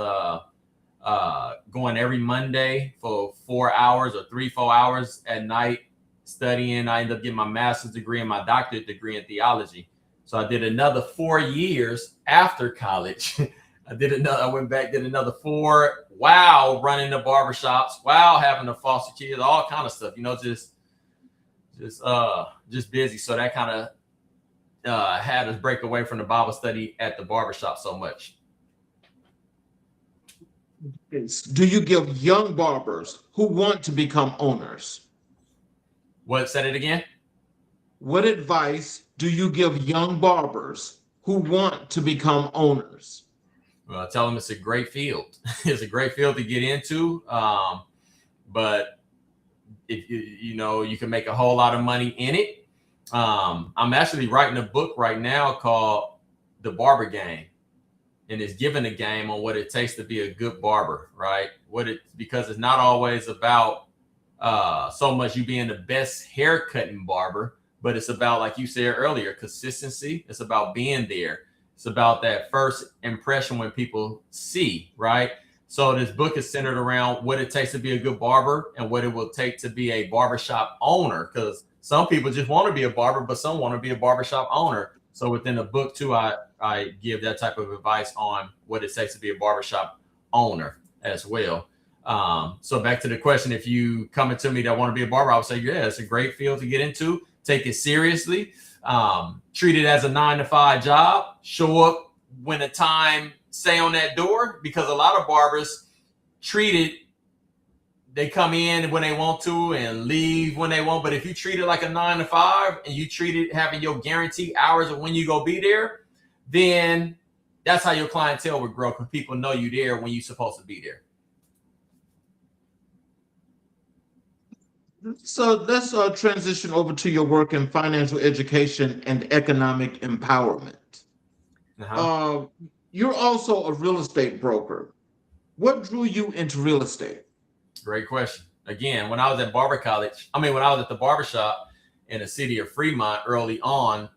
going every Monday for 4 hours or 3-4 hours at night studying. I ended up getting my master's degree and my doctorate degree in theology. So I did another 4 years after college. I went back, did another 4 while running the barbershops, while having to foster kids, all kind of stuff, just busy. So that kind of had us break away from the Bible study at the barbershop so much. Do you give young barbers who want to become owners? What? Said it again? What advice do you give young barbers who want to become owners? Well, I tell them it's a great field. It's a great field to get into. But if you can make a whole lot of money in it. I'm actually writing a book right now called The Barber Game. And it's giving a game on what it takes to be a good barber, right? Because it's not always about so much you being the best haircutting barber, but it's about, like you said earlier, consistency. It's about being there. It's about that first impression when people see, right? So this book is centered around what it takes to be a good barber and what it will take to be a barbershop owner. Because some people just want to be a barber, but some want to be a barbershop owner. So within the book too, I give that type of advice on what it takes to be a barbershop owner as well. So back to the question, if you coming to me that want to be a barber, I would say, yeah, it's a great field to get into. Take it seriously. Treat it as a 9-to-5 job. Show up when the time say on that door, because a lot of barbers treat it, they come in when they want to and leave when they want. But if you treat it like a 9-to-5 and you treat it having your guaranteed hours of when you go be there, then that's how your clientele would grow, because people know you there when you're supposed to be there. So let's transition over to your work in financial education and economic empowerment. You're also a real estate broker. What drew you into real estate? Great question. Again, when I was at when I was at the barbershop in the city of Fremont early on,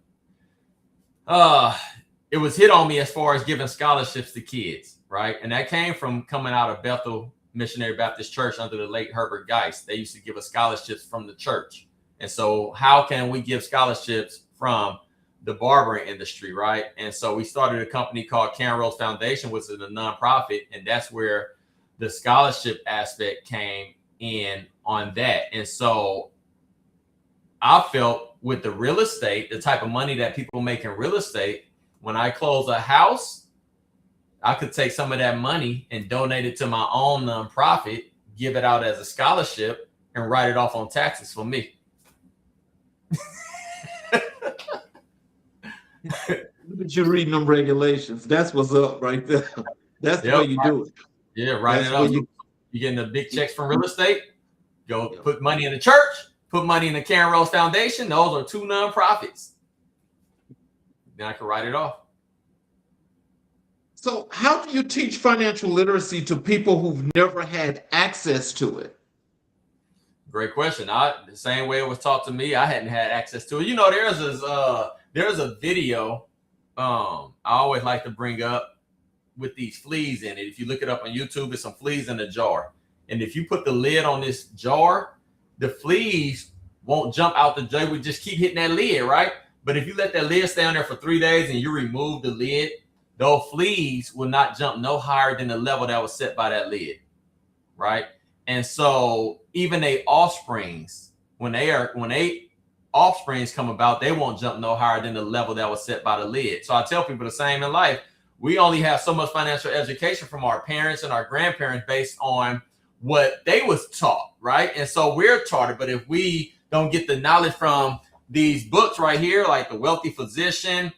it was hit on me as far as giving scholarships to kids, right? And that came from coming out of Bethel Missionary Baptist Church under the late Herbert Geist. They used to give us scholarships from the church. And so how can we give scholarships from the barbering industry, right? And so we started a company called Karen Rose Foundation, which is a nonprofit. And that's where the scholarship aspect came in on that. And so I felt with the real estate, the type of money that people make in real estate, when I close a house, I could take some of that money and donate it to my own nonprofit, give it out as a scholarship, and write it off on taxes for me. Look at you reading them regulations. That's what's up right there. That's the way you do it. Yeah, write it off. You're getting the big checks from real estate. Go put money in the church, put money in the Karen Rose Foundation. Those are 2 nonprofits. Then I can write it off. So how do you teach financial literacy to people who've never had access to it? Great question. The same way it was taught to me, I hadn't had access to it. There's a video I always like to bring up with these fleas in it. If you look it up on YouTube, it's some fleas in a jar. And if you put the lid on this jar, the fleas won't jump out the jar. We just keep hitting that lid, right? But if you let that lid stay on there for 3 days and you remove the lid, those fleas will not jump no higher than the level that was set by that lid, right? And so even they offsprings, when offsprings come about, they won't jump no higher than the level that was set by the lid. So I tell people the same in life. We only have so much financial education from our parents and our grandparents based on what they was taught, right? And so we're taught it, but if we don't get the knowledge from these books right here, like The Wealthy Physician,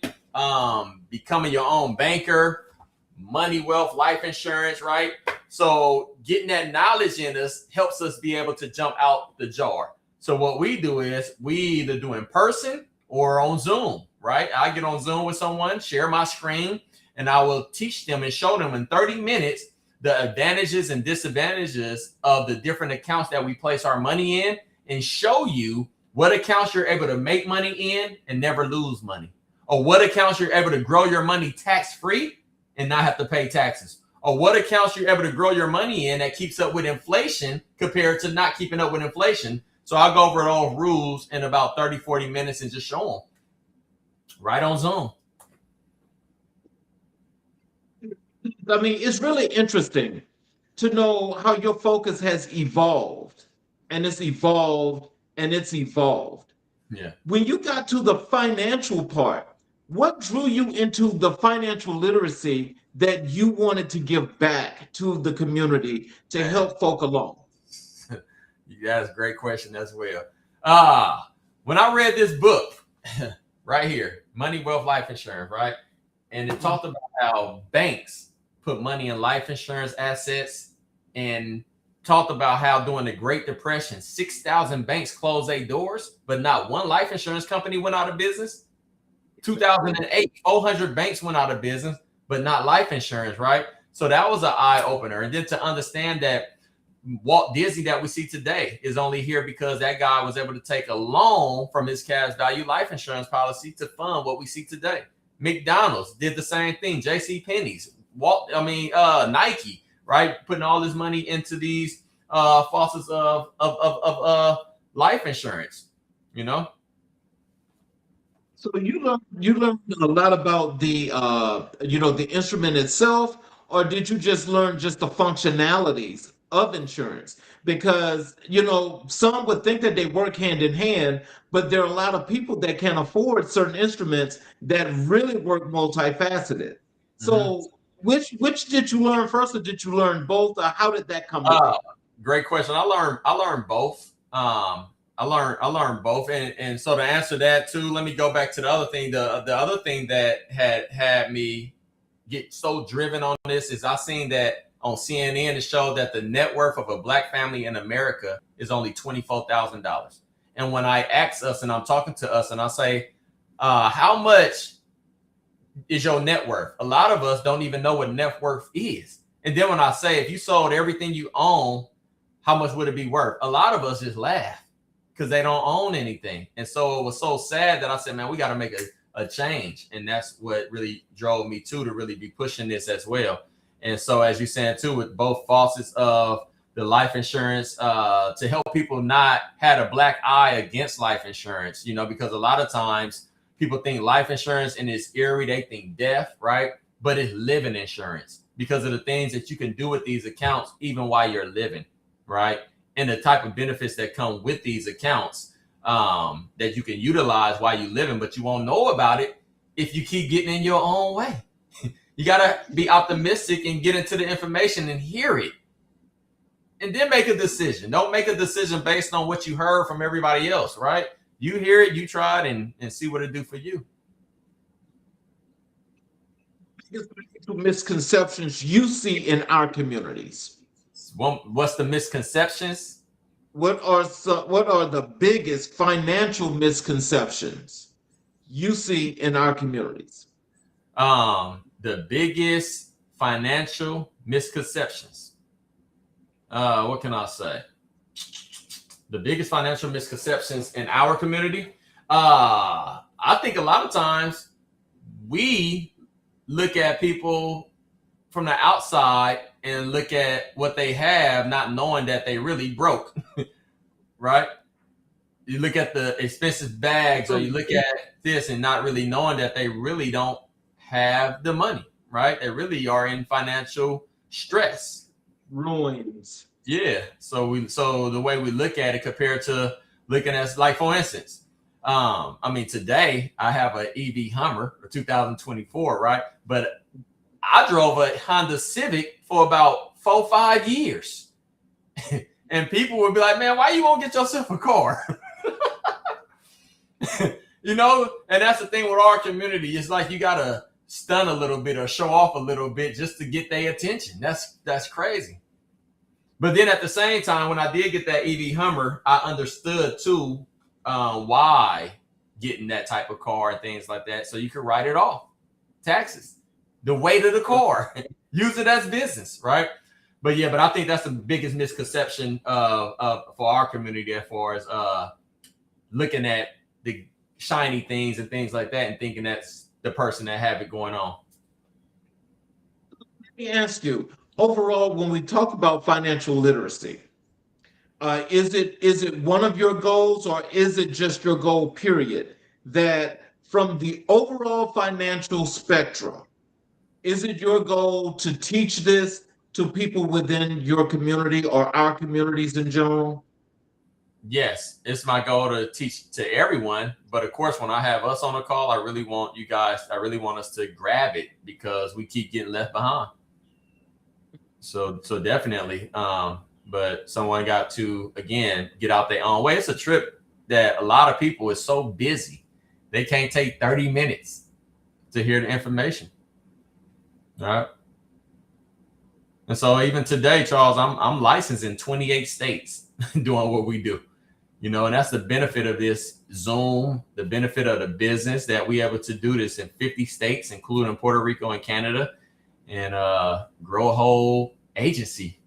Becoming Your Own Banker, money, wealth, life insurance, right? So getting that knowledge in us helps us be able to jump out the jar. So what we do is we either do in person or on Zoom, right? I get on Zoom with someone, share my screen, and I will teach them and show them in 30 minutes the advantages and disadvantages of the different accounts that we place our money in, and show you what accounts you're able to make money in and never lose money, or what accounts you're able to grow your money tax-free and not have to pay taxes, or what accounts you're able to grow your money in that keeps up with inflation compared to not keeping up with inflation. So I'll go over those rules in about 30, 40 minutes and just show them right on Zoom. I mean, it's really interesting to know how your focus has evolved, and it's evolved and it's evolved. Yeah. When you got to the financial part, what drew you into the financial literacy that you wanted to give back to the community to help folk along? That's a great question as well. When I read this book right here, Money, Wealth, Life Insurance, right? And it talked about how banks put money in life insurance assets, and talked about how during the Great Depression, 6,000 banks closed their doors, but not one life insurance company went out of business. 2008, 400 banks went out of business, but not life insurance, right? So that was an eye opener. And then to understand that Walt Disney that we see today is only here because that guy was able to take a loan from his cash value life insurance policy to fund what we see today. McDonald's did the same thing. J.C. Penney's, Nike, right? Putting all this money into these faucets of life insurance, you know? So you learned a lot about the the instrument itself, or did you just learn just the functionalities of insurance? Because some would think that they work hand in hand, but there are a lot of people that can't afford certain instruments that really work multifaceted. So which did you learn first, or did you learn both, or how did that come to be? Great question. I learned both. I learned both. And so to answer that too, let me go back to the other thing. The other thing that had me get so driven on this is I seen that on CNN, it showed that the net worth of a black family in America is only $24,000. And when I ask us, and I'm talking to us, and I say, how much is your net worth? A lot of us don't even know what net worth is. And then when I say, if you sold everything you own, how much would it be worth? A lot of us just laugh because they don't own anything. And so it was so sad that I said, man, we got to make a change. And that's what really drove me to really be pushing this as well. And so, as you said too, with both faucets of the life insurance, to help people not have a black eye against life insurance, because a lot of times people think life insurance and it's eerie, they think death, right? But it's living insurance because of the things that you can do with these accounts, even while you're living, right? And the type of benefits that come with these accounts that you can utilize while you're living, but you won't know about it if you keep getting in your own way. You got to be optimistic and get into the information and hear it. And then make a decision. Don't make a decision based on what you heard from everybody else, right? You hear it, you try it, and see what it do for you. Misconceptions you see in our communities. What's the misconceptions? What are the biggest financial misconceptions you see in our communities? The biggest financial misconceptions. What can I say? The biggest financial misconceptions in our community. I think a lot of times we look at people from the outside and look at what they have, not knowing that they really broke, right? You look at the expensive bags, or you look at this and not really knowing that they really don't have the money, right? They really are in financial stress. Ruins. Yeah. So the way we look at it compared to looking at, like, for instance, today I have an EV Hummer, or 2024, right? But I drove a Honda Civic for about 4-5 years. And people would be like, man, why you won't get yourself a car? And that's the thing with our community. It's like you got to stun a little bit or show off a little bit just to get their attention. That's crazy. But then at the same time, when I did get that EV Hummer, I understood too why getting that type of car and things like that. So you could write it off. Taxes, the weight of the car, use it as business, right? But I think that's the biggest misconception for our community as far as looking at the shiny things and things like that and thinking that's the person that have it going on. Let me ask you, overall, when we talk about financial literacy, is it one of your goals, or is it just your goal, period, that from the overall financial spectrum, is it your goal to teach this to people within your community or our communities in general? Yes, it's my goal to teach to everyone. But of course, when I have us on a call, I really want us to grab it because we keep getting left behind. So definitely. But someone got to, again, get out their own way. It's a trip that a lot of people is so busy. They can't take 30 minutes to hear the information. All right. And so even today, Charles, I'm licensed in 28 states doing what we do. And that's the benefit of this Zoom, the benefit of the business that we able to do this in 50 states, including Puerto Rico and Canada, and grow a whole agency.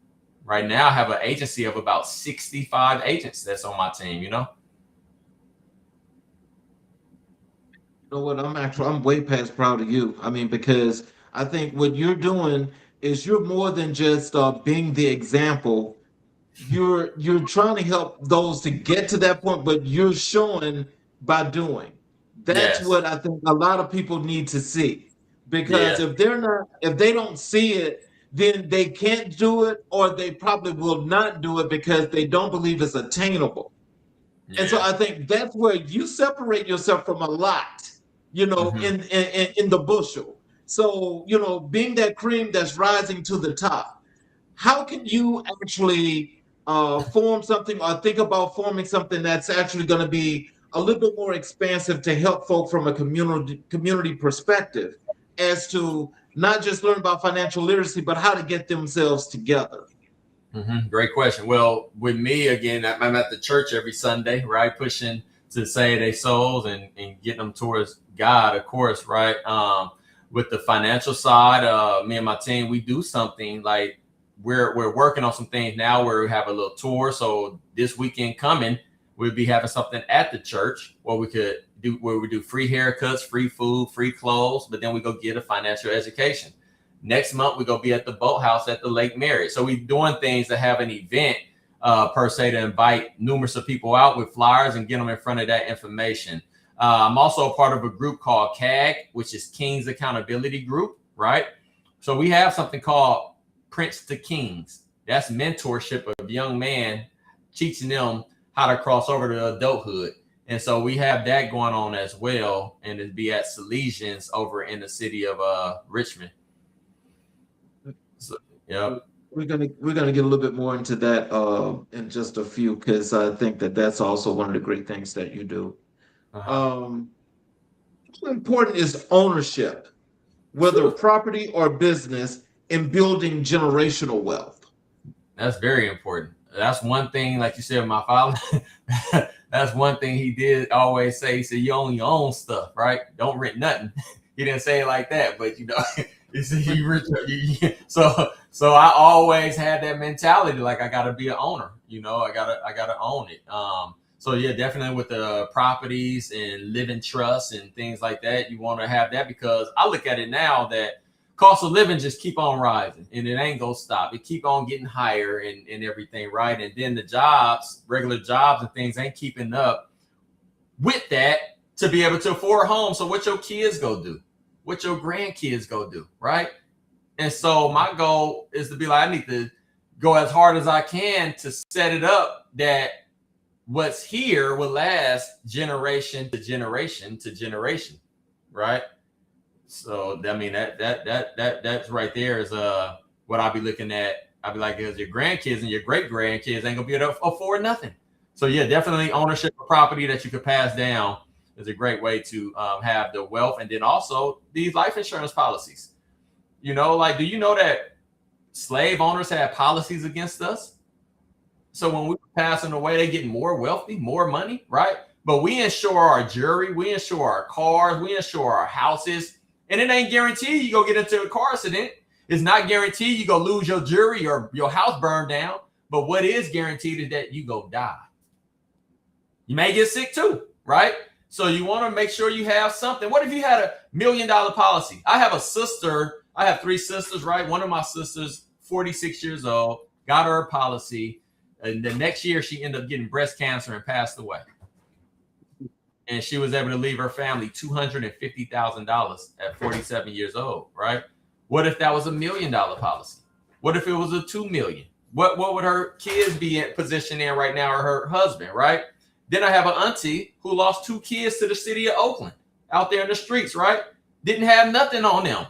Right now, I have an agency of about 65 agents that's on my team, You know what? I'm way past proud of you. I mean, because I think what you're doing is you're more than just being the example. You're trying to help those to get to that point, but you're showing by doing. That's Yes. what I think a lot of people need to see. Because Yeah. if they don't see it, then they can't do it, or they probably will not do it because they don't believe it's attainable. And so Yeah. I think that's where you separate yourself from a lot, Mhm. in the bushel. So, being that cream that's rising to the top, how can you actually form something or think about forming something that's actually going to be a little bit more expansive to help folk from a community perspective as to not just learn about financial literacy, but how to get themselves together? Great question. Well, with me, again, I'm at the church every Sunday, right? Pushing to save their souls and getting them towards God, of course, right? With the financial side, me and my team, we do something like we're working on some things now where we have a little tour. So this weekend coming, we'll be having something at the church where we do free haircuts, free food, free clothes, but then we go get a financial education. Next month, we're going to be at the boathouse at the Lake Mary. So we're doing things to have an event per se to invite numerous of people out with flyers and get them in front of that information. I'm also a part of a group called CAG, which is King's Accountability Group, right? So we have something called Prince to Kings. That's mentorship of young men, teaching them how to cross over to adulthood. And so we have that going on as well. And it'd be at Salesians over in the city of Richmond. So, yeah. We're gonna get a little bit more into that in just a few, because I think that's also one of the great things that you do. How important is ownership, whether property or business, in building generational wealth? That's very important. That's one thing, like you said, my father, that's one thing he did always say. He said, you own your own stuff, right? Don't rent nothing. He didn't say it like that, but he said, so I always had that mentality, like I gotta be an owner, I gotta own it. So yeah, definitely with the properties and living trusts and things like that, you want to have that, because I look at it now that cost of living just keep on rising and it ain't gonna stop. It keep on getting higher and everything, right? And then the jobs, regular jobs and things ain't keeping up with that to be able to afford a home. So what your kids go do? What your grandkids go do, right? And so my goal is to be like, I need to go as hard as I can to set it up that what's here will last generation to generation to generation, right? So I mean that's right there is what I'll be looking at. I'll be like, because your grandkids and your great grandkids ain't gonna be able to afford nothing. So yeah, definitely ownership of property that you could pass down is a great way to have the wealth. And then also these life insurance policies. You know, like, do you know that slave owners had policies against us? So when we were passing away, they get more wealthy, more money, right? But we insure our jewelry, we insure our cars, we insure our houses, and it ain't guaranteed you go get into a car accident. It's not guaranteed you go lose your jewelry or your house burned down. But what is guaranteed is that you go die. You may get sick too, right? So you want to make sure you have something. What if you had $1 million policy? I have a sister. I have 3 sisters, right? One of my sisters, 46 years old, got her policy. And the next year, she ended up getting breast cancer and passed away. And she was able to leave her family $250,000 at 47 years old, right? What if that was $1 million policy? What if it was a $2 million? What would her kids be in position in right now, or her husband, right? Then I have an auntie who lost 2 kids to the city of Oakland out there in the streets, right? Didn't have nothing on them.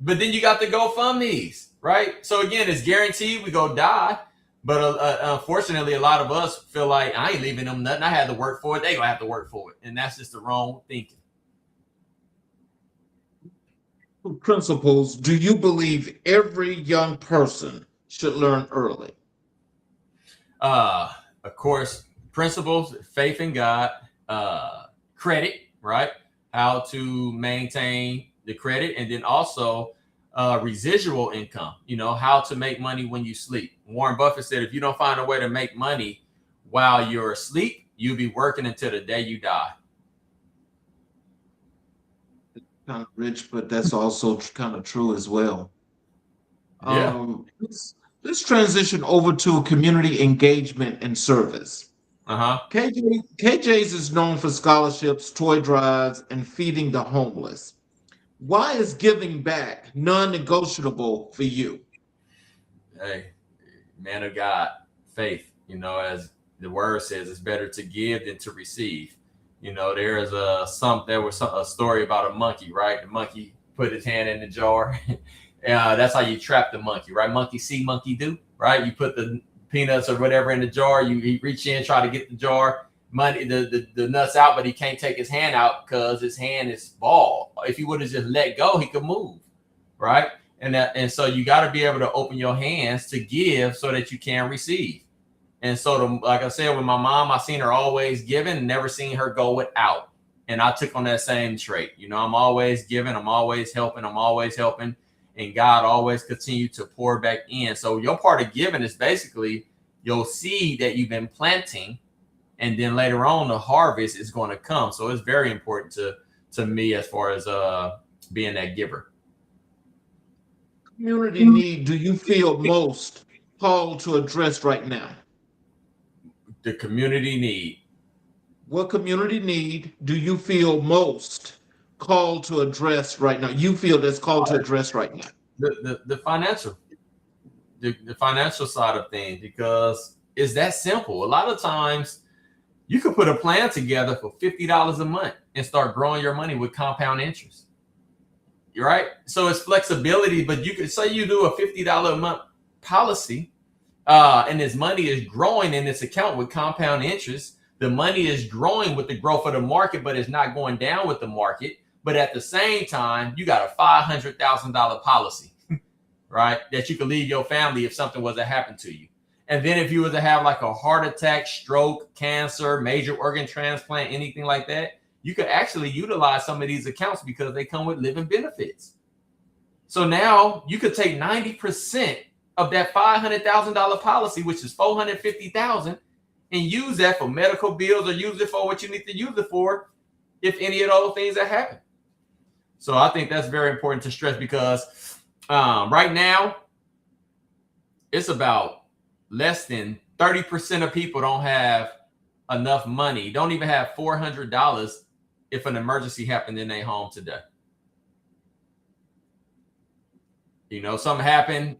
But then you got the GoFundMe's, right? So again, it's guaranteed we go die. But unfortunately, a lot of us feel like I ain't leaving them nothing. I had to work for it. They gonna have to work for it. And that's just the wrong thinking. Principles do you believe every young person should learn early? Of course, principles, faith in God, credit, right? How to maintain the credit, and then also residual income, you know, how to make money when you sleep. Warren Buffett said, if you don't find a way to make money while you're asleep, you'll be working until the day you die. Kind of rich, but that's also kind of true as well. Yeah. Let's transition over to community engagement and service. KJ's is known for scholarships, toy drives, and feeding the homeless. Why is giving back non-negotiable for you? Hey, man of God, faith, you know, as the word says, it's better to give than to receive. You know, there was a story about a monkey, right? The monkey put his hand in the jar. That's how you trap the monkey, right? Monkey see, monkey do, right? You put the peanuts or whatever in the jar. You reach in, try to get the jar, the nuts out, but he can't take his hand out because his hand is bald. If he would have just let go, he could move, right? And so you got to be able to open your hands to give so that you can receive. And so, like I said, with my mom, I seen her always giving, never seen her go without. And I took on that same trait. You know, I'm always giving, I'm always helping. And God always continued to pour back in. So your part of giving is basically your seed that you've been planting. And then later on, the harvest is going to come. So it's very important to me as far as being that giver. Community need do you feel most called to address right now? The community need. What community need do you feel most called to address right now? You feel that's called to address right now? The financial, the financial side of things, because it's that simple. A lot of times you could put a plan together for $50 a month and start growing your money with compound interest. You're right. So it's flexibility, but you could say you do a $50 a month policy, and this money is growing in this account with compound interest. The money is growing with the growth of the market, but it's not going down with the market. But at the same time, you got a $500,000 policy, right? That you could leave your family if something was to happen to you. And then if you were to have like a heart attack, stroke, cancer, major organ transplant, anything like that, you could actually utilize some of these accounts because they come with living benefits. So now you could take 90% of that $500,000 policy, which is $450,000, and use that for medical bills or use it for what you need to use it for if any of those things that happen. So I think that's very important to stress because right now it's about less than 30% of people don't have enough money, don't even have $400 if an emergency happened in their home today. You know, something happened.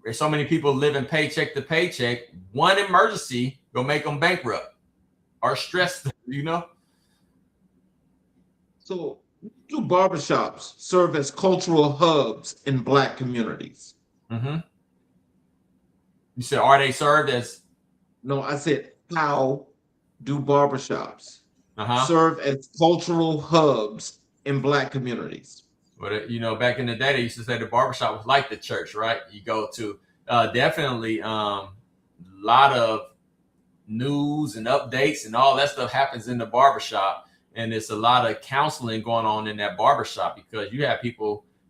There's so many people living paycheck to paycheck. One emergency will make them bankrupt or stressed, you know? So do barbershops serve as cultural hubs in Black communities? Mm-hmm. You said, are they served as? No, I said, how do barbershops serve as cultural hubs in Black communities. But back in the day, they used to say the barbershop was like the church, right? You go to definitely a lot of news and updates and all that stuff happens in the barbershop. And it's a lot of counseling going on in that barbershop because you have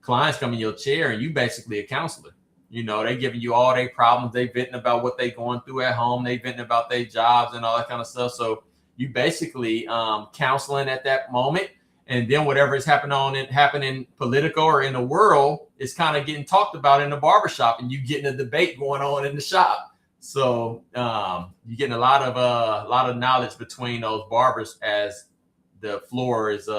clients come in your chair and you basically a counselor. They giving you all their problems. They venting about what they going through at home. They venting about their jobs and all that kind of stuff. So you basically counseling at that moment. And then whatever is happening political or in the world is kind of getting talked about in the barbershop, and you getting a debate going on in the shop. So you're getting a lot of knowledge between those barbers as the floor is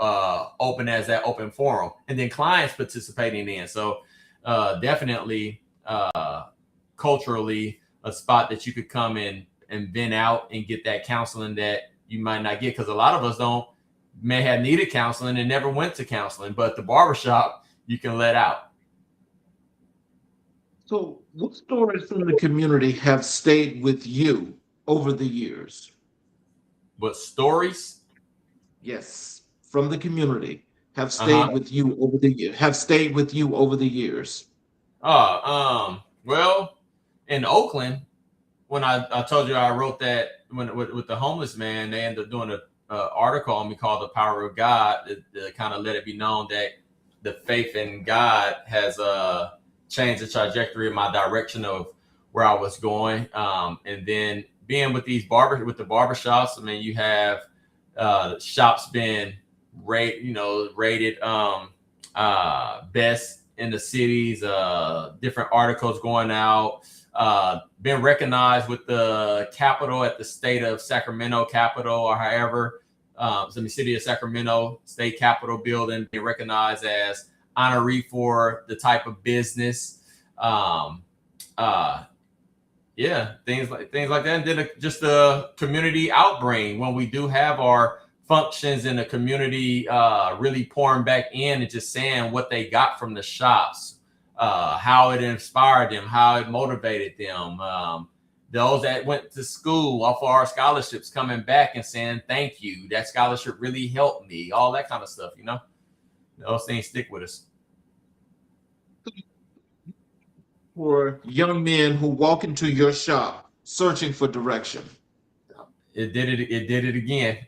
open as that open forum, and then clients participating in. So definitely culturally a spot that you could come in and vent out and get that counseling that you might not get, because a lot of us may have needed counseling and never went to counseling, but the barbershop you can let out. So what stories from the community have stayed with you over the years? What stories? Yes, from the community have stayed with you over the years. Well, in Oakland, when I told you I wrote that with the homeless man, they ended up doing an article on me called "The Power of God" to kind of let it be known that the faith in God has changed the trajectory of my direction of where I was going. And then being with the barbershops, I mean, you have shops been rated best in the cities, different articles going out, been recognized with the Capitol at the state of Sacramento Capitol, or however, the city of Sacramento State Capitol building, being recognized as honoree for the type of business. Things like that. And then just a community outbring when we do have our functions in the community, really pouring back in and just saying what they got from the shops, how it inspired them, how it motivated them. Those that went to school off of our scholarships coming back and saying, thank you. That scholarship really helped me. All that kind of stuff, Those things stick with us. For young men who walk into your shop searching for direction. It did it again.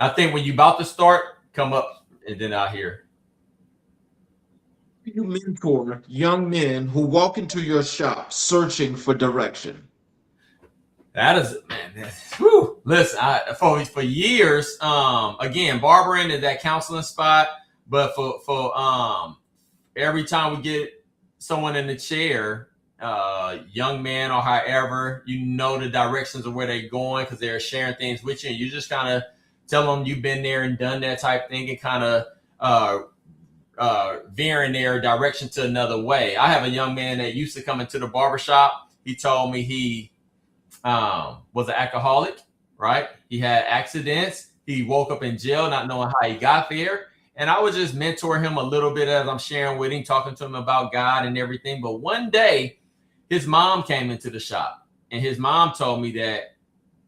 I think when you about to start, come up and then out here. You mentor young men who walk into your shop searching for direction. That is, man. Listen, for years, again, barbering is that counseling spot, but for every time we get someone in the chair, young man or however, the directions of where they're going because they're sharing things with you, and you just kind of tell them you've been there and done that type thing, and kind of veering their direction to another way. I have a young man that used to come into the barbershop. He told me he was an alcoholic, right? He had accidents. He woke up in jail not knowing how he got there. And I would just mentor him a little bit as I'm sharing with him, talking to him about God and everything. But one day, his mom came into the shop, and his mom told me that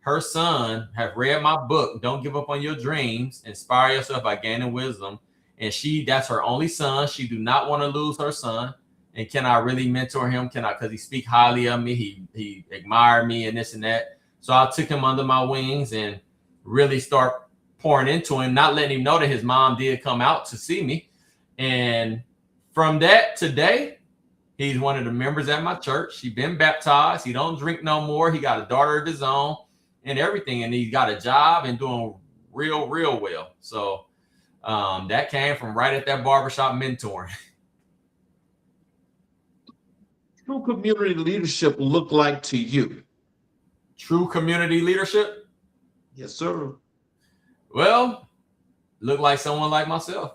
her son had read my book, Don't Give Up on Your Dreams, Inspire Yourself by Gaining Wisdom. And that's her only son. She do not want to lose her son. And can I really mentor him? Because he speak highly of me. He admired me and this and that. So I took him under my wings and really start pouring into him, not letting him know that his mom did come out to see me. And from that today, he's one of the members at my church. He's been baptized. He don't drink no more. He got a daughter of his own and everything. And he got a job and doing real, real well. So that came from right at that barbershop mentoring. True community leadership look like to you? True community leadership? Yes, sir. Well, look like someone like myself.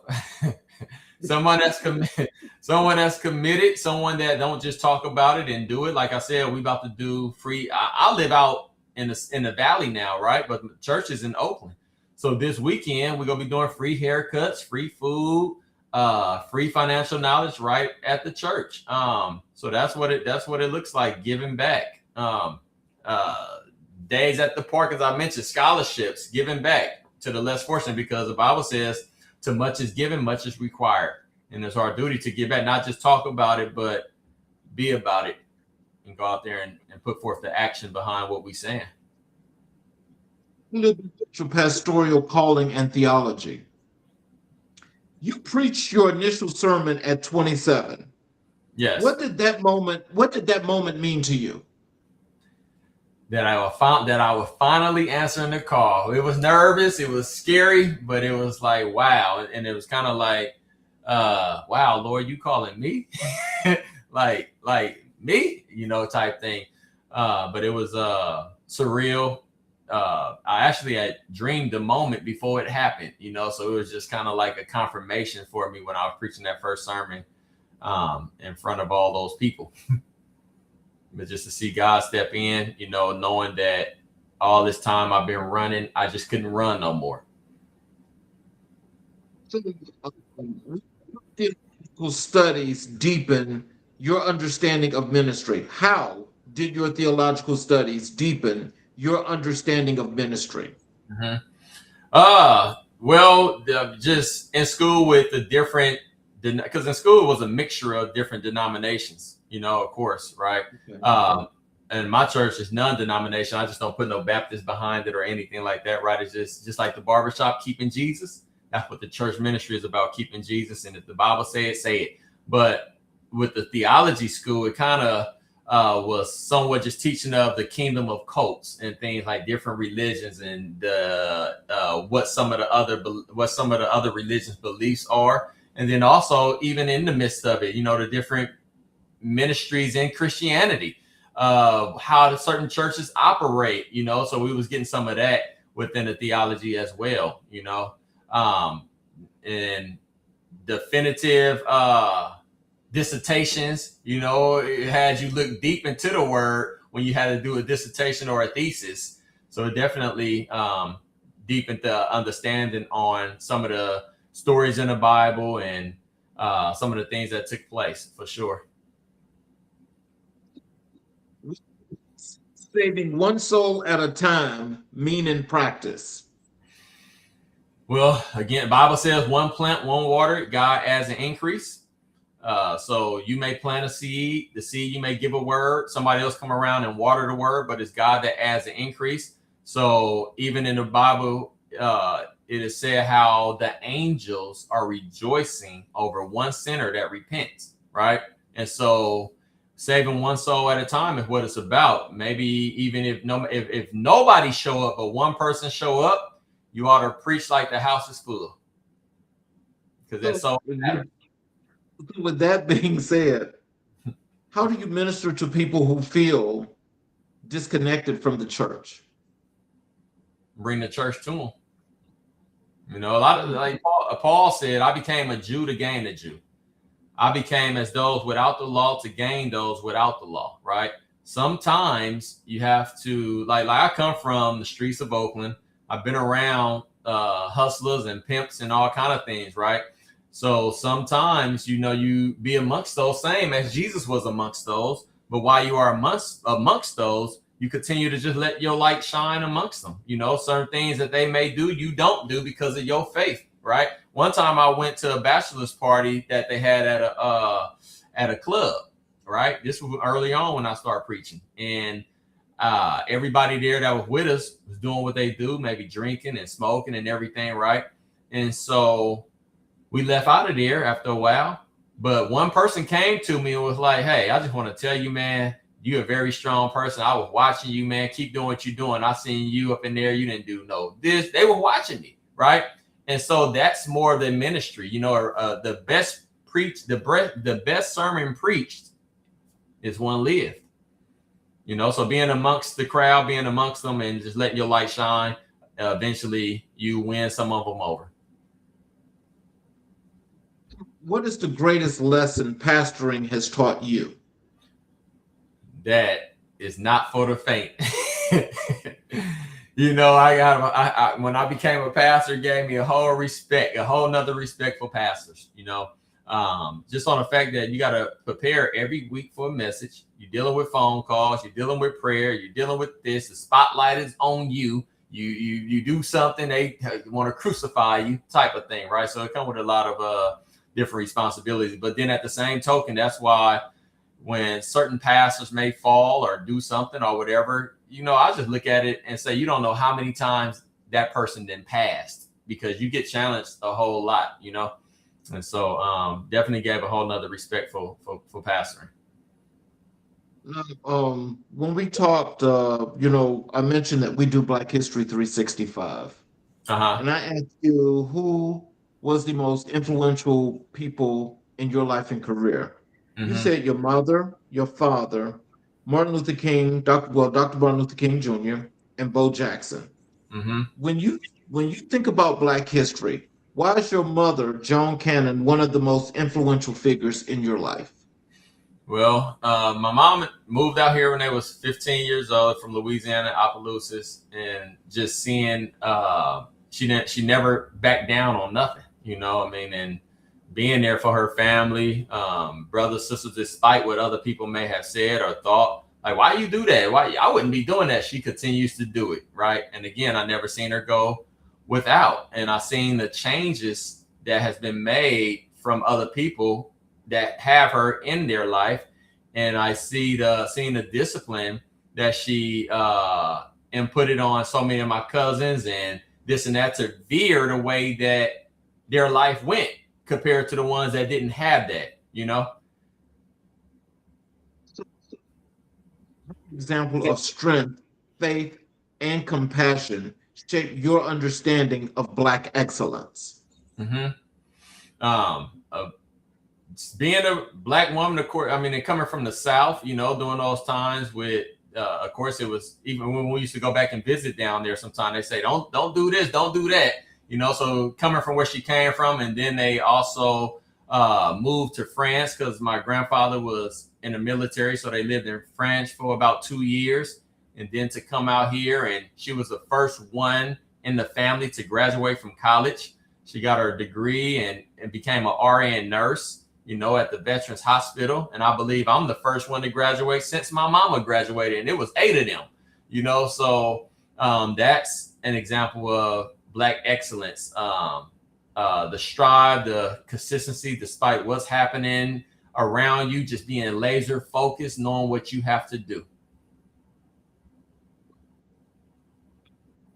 Someone that's committed, someone that don't just talk about it and do it. Like I said, we about to do free. I live out in the valley now, right? But the church is in Oakland. So this weekend we're gonna be doing free haircuts, free food, free financial knowledge right at the church. So that's what it looks like, giving back. days at the park, as I mentioned, scholarships, giving back to the less fortunate, because the Bible says, to much is given, much is required. And it's our duty to give back, not just talk about it, but be about it and go out there and put forth the action behind what we're saying. Your pastoral calling and theology. You preached your initial sermon at 27. Yes. What did that moment mean to you? That I was finally answering the call. It was nervous, it was scary, but it was like, wow. And it was kind of like, wow, Lord, you calling me? like me, type thing. But it was surreal. I had dreamed the moment before it happened, so it was just kind of like a confirmation for me when I was preaching that first sermon in front of all those people. But just to see God step in, knowing that all this time I've been running, I just couldn't run no more. So, theological studies deepen your understanding of ministry. How did your theological studies deepen your understanding of ministry? Well, just in school with the different, because in school it was a mixture of different denominations, of course, right? Okay. And my church is non-denomination. I just don't put no Baptist behind it or anything like that, right? It's just like the barbershop, keeping Jesus. That's what the church ministry is about, keeping Jesus. And if the Bible say it. But with the theology school, it kind of was somewhat just teaching of the kingdom of cults and things like different religions and what some of the other religions' beliefs are. And then also, even in the midst of it, the different ministries in Christianity, how certain churches operate, so we was getting some of that within the theology as well, and definitive dissertations, it had you look deep into the word when you had to do a dissertation or a thesis. So it definitely deepened the understanding on some of the stories in the Bible and some of the things that took place, for sure. Saving one soul at a time, mean in practice. Well, again, the Bible says one plant, one water, God adds an increase. So you may plant a seed, the seed, you may give a word, somebody else come around and water the word, but it's God that adds an increase. So even in the Bible, it is said how the angels are rejoicing over one sinner that repents, right? And so saving one soul at a time is what it's about. Maybe even if nobody show up, but one person show up, you ought to preach like the house is full. Because that's so. With that being said, how do you minister to people who feel disconnected from the church? Bring the church to them. A lot of, like Paul said, I became a Jew to gain a Jew. I became as those without the law to gain those without the law, right? Sometimes you have to, like I come from the streets of Oakland. I've been around hustlers and pimps and all kind of things, right? So sometimes, you be amongst those, same as Jesus was amongst those. But while you are amongst those, you continue to just let your light shine amongst them. Certain things that they may do, you don't do because of your faith, right? One time I went to a bachelor's party that they had at a club, right? This was early on when I started preaching. And everybody there that was with us was doing what they do, maybe drinking and smoking and everything, right? And so we left out of there after a while, but one person came to me and was like, hey, I just want to tell you, man, you're a very strong person. I was watching you, man. Keep doing what you're doing. I seen you up in there. You didn't do this. They were watching me, right? And so that's more of the ministry. The best sermon preached is one lived. So being amongst the crowd, being amongst them and just letting your light shine, eventually you win some of them over. What is the greatest lesson pastoring has taught you? That is not for the faint. When I became a pastor, it gave me a whole nother respect for pastors. Just on the fact that you got to prepare every week for a message. You're dealing with phone calls. You're dealing with prayer. You're dealing with this. The spotlight is on you. You do something, they want to crucify you, type of thing, right? So it comes with a lot of different responsibilities. But then at the same token, that's why when certain pastors may fall or do something or whatever, I just look at it and say, you don't know how many times that person then passed, because you get challenged a whole lot, And so definitely gave a whole nother respect for pastoring. When we talked, I mentioned that we do Black History 365. And I asked you, who was the most influential people in your life and career? You said your mother, your father, Martin Luther King, Dr. Martin Luther King Jr., and Bo Jackson. When you think about Black history, why is your mother, Joan Cannon, one of the most influential figures in your life? Well, my mom moved out here when I was 15 years old from Louisiana, Opelousas, and just seeing she never backed down on nothing, and being there for her family, brothers, sisters, despite what other people may have said or thought. Like, why you do that? Why I wouldn't be doing that. She continues to do it, right? And again, I never seen her go without, and I seen the changes that has been made from other people that have her in their life, and I seeing the discipline that she inputted on so many of my cousins and this and that to veer the way that their life went compared to the ones that didn't have that, Example of strength, faith, and compassion shape your understanding of Black excellence. Being a Black woman, of course, and coming from the South, during those times with, of course, it was even when we used to go back and visit down there. Sometimes they say, don't do this, don't do that, So coming from where she came from, and then they also moved to France because my grandfather was in the military, so they lived in France for about 2 years, and then to come out here, and she was the first one in the family to graduate from college. She got her degree and became an RN nurse, at the Veterans Hospital. And I believe I'm the first one to graduate since my mama graduated, and it was 8 of them, So that's an example of Black excellence. The strive, the consistency, despite what's happening around you, just being laser focused, knowing what you have to do.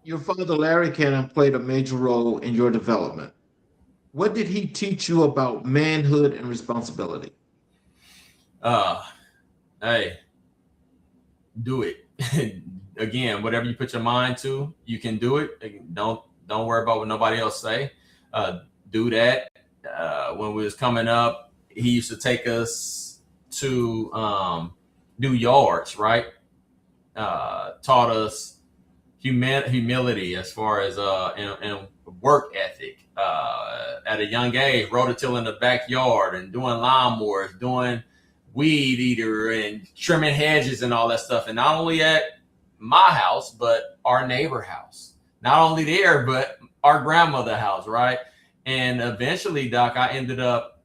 Your father, Larry Cannon, played a major role in your development. What did he teach you about manhood and responsibility? Hey, do it. Again, whatever you put your mind to, you can do it. Don't worry about what nobody else say. Do that. When we was coming up, he used to take us to do yards, right? Taught us humility as far as in work ethic. At a young age, rototill in the backyard and doing lawnmowers, doing weed eater and trimming hedges and all that stuff. And not only at my house, but our neighbor house. Not only there, but our grandmother house, right? And eventually, Doc, I ended up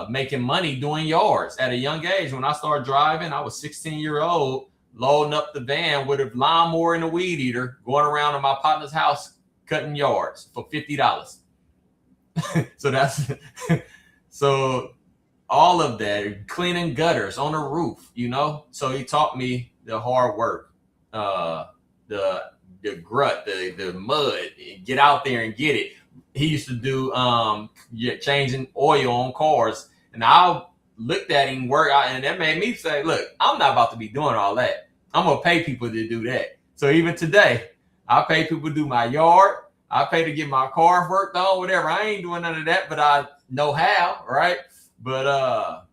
making money doing yards at a young age. When I started driving, I was 16-year-old, loading up the van with a lawnmower and a weed eater, going around to my partner's house, cutting yards for $50. So all of that, cleaning gutters on the roof, So he taught me the hard work, the grut, the mud, get out there and get it. He used to do changing oil on cars, and I looked at him work out, and that made me say, look, I'm not about to be doing all that. I'm gonna pay people to do that. So even today, I pay people to do my yard. I pay to get my car worked on, whatever. I ain't doing none of that, but I know how, right? But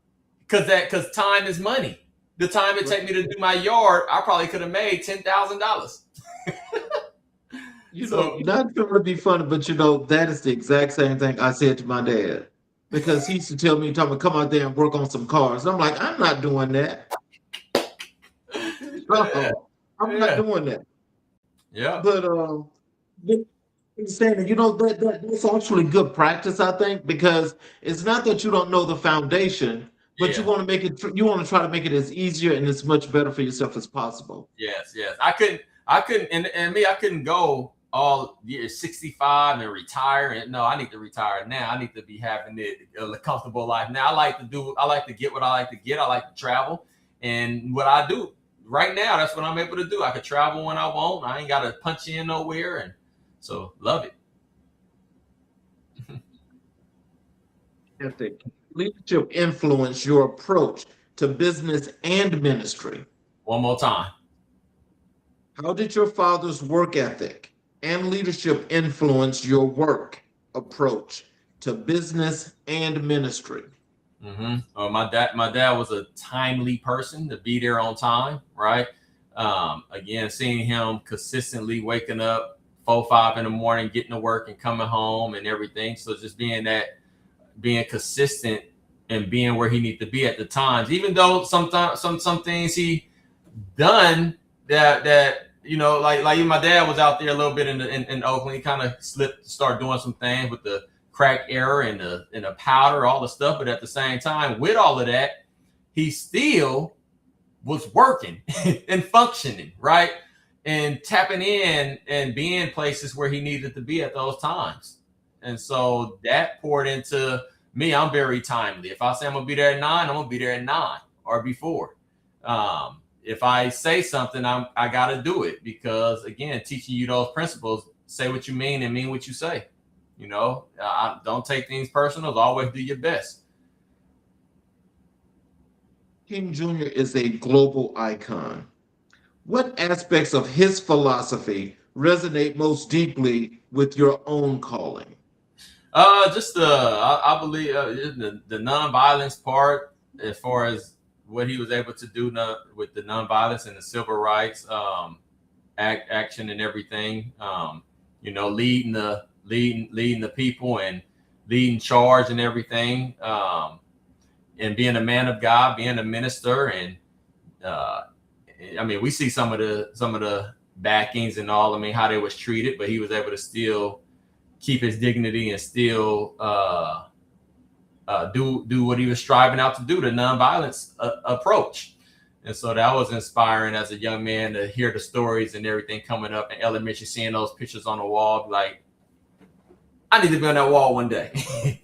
because time is money. The time it take me to do my yard, I probably could have made $10,000. Not to be funny, but that is the exact same thing I said to my dad, because he used to tell me, come out there and work on some cars. And I'm like, I'm not doing that. I'm not doing that. Yeah. But understand. You know that's actually good practice, I think, because it's not that you don't know the foundation, but you Yeah. want to make it. You want to try to make it as easier and as much better for yourself as possible. Yes, yes. I couldn't, and me, I couldn't go all year 65 and retire. And no, I need to retire now. I need to be having a comfortable life now. I like to get what I like to get. I like to travel. And what I do right now, that's what I'm able to do. I can travel when I want. I ain't got to punch in nowhere. And so love it. Ethic, leadership influence your approach to business and ministry. One more time. How did your father's work ethic and leadership influence your work approach to business and ministry? My dad was a timely person to be there on time, right? Again, seeing him consistently waking up 4, 5 in the morning, getting to work and coming home and everything. So just being consistent and being where he needed to be at the times, even though sometimes some things he done that like my dad was out there a little bit in Oakland. He kind of started doing some things with the crack error and the powder, all the stuff. But at the same time, with all of that, he still was working and functioning, right? And tapping in and being places where he needed to be at those times. And so that poured into me. I'm very timely. If I say I'm gonna be there at 9, I'm gonna be there at 9 or before. If I say something, I gotta do it, because again, teaching you those principles: say what you mean and mean what you say. Don't take things personal. Always do your best. King Jr. is a global icon. What aspects of his philosophy resonate most deeply with your own calling? Just I believe the nonviolence part, as far as what he was able to do with the nonviolence and the civil rights action and everything. Leading the people and leading charge and everything. And being a man of God, being a minister, and we see some of the backings and all. How they was treated, but he was able to still keep his dignity and still do what he was striving out to do, the nonviolence approach. And so that was inspiring as a young man to hear the stories and everything coming up in elementary, seeing those pictures on the wall, like, I need to be on that wall one day.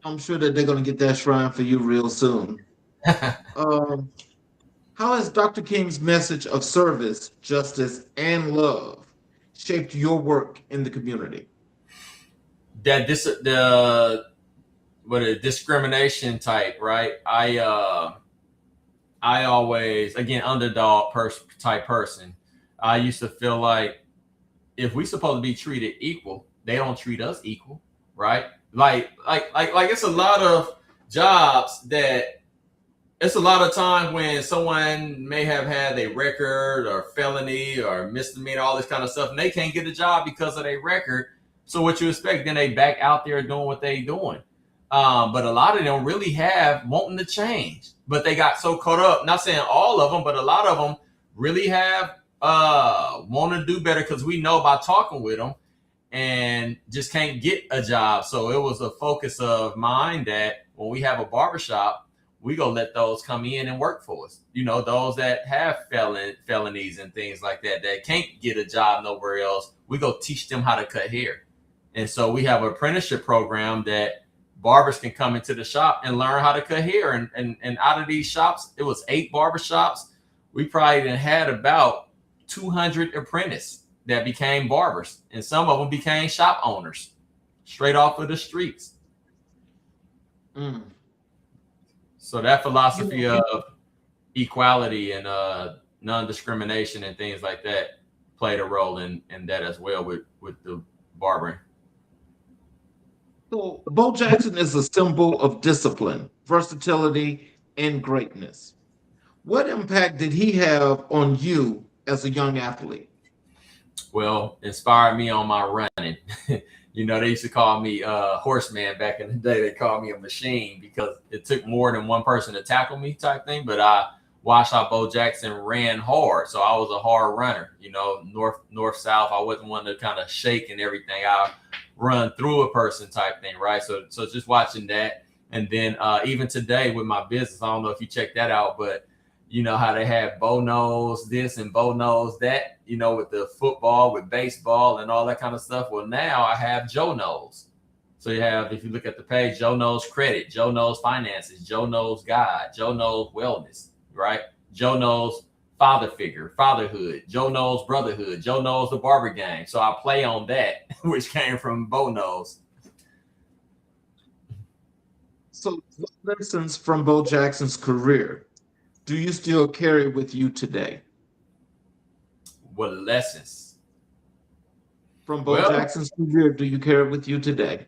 I'm sure that they're going to get that shrine for you real soon. How has Dr. King's message of service, justice, and love shaped your work in the community? That discrimination type, right? I always, again, underdog type person. I used to feel like if we supposed to be treated equal, they don't treat us equal, right? Like it's a lot of jobs that it's a lot of times when someone may have had a record or felony or misdemeanor, all this kind of stuff, and they can't get a job because of their record. So what you expect, then they back out there doing what they doing. But a lot of them really have wanting to change, but they got so caught up, not saying all of them, but a lot of them really have want to do better, because we know by talking with them, and just can't get a job. So it was a focus of mine that when we have a barbershop, we go let those come in and work for us. Those that have felonies and things like that can't get a job nowhere else, we go teach them how to cut hair. And so we have an apprenticeship program that barbers can come into the shop and learn how to cut hair. And out of these shops, it was 8 barbershops. We probably had about 200 apprentices that became barbers, and some of them became shop owners straight off of the streets. So that philosophy of equality and non-discrimination and things like that played a role in that as well with the barbering. So Bo Jackson is a symbol of discipline, versatility, and greatness. What impact did he have on you as a young athlete? Well, inspired me on my running. They used to call me horseman back in the day. They called me a machine because it took more than one person to tackle me type thing. But I watched how Bo Jackson ran hard. So I was a hard runner, you know, north, south. I wasn't one to kind of shake and everything. I run through a person type thing, right? So just watching that. And then even today with my business, I don't know if you check that out, but you know how they have Bo knows this and Bo knows that, you know, with the football, with baseball and all that kind of stuff. Well, now I have Joe knows. So you have, if you look at the page, Joe knows credit, Joe knows finances, Joe knows God, Joe knows wellness, right? Joe knows father figure, fatherhood, Joe knows brotherhood, Joe knows the barber gang. So I play on that, which came from Bo knows. So what lessons from Bo Jackson's career do you still carry with you today? What lessons? From Bo Jackson's career do you carry with you today?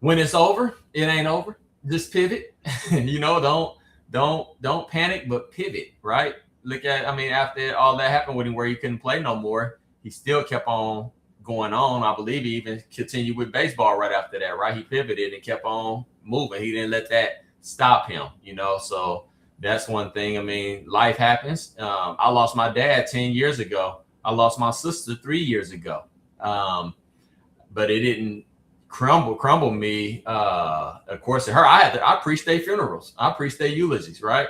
When it's over, it ain't over. Just pivot. You know, don't panic, but pivot, right? Look at, I mean, after all that happened with him where he couldn't play no more, he still kept on going on. I believe he even continued with baseball right after that, right? He pivoted and kept on moving. He didn't let that stop him, you know? So that's one thing. I mean, life happens. I lost my dad 10 years ago. I lost my sister 3 years ago. But it didn't crumble me. Of course, I preached their funerals. I preached their eulogies, right?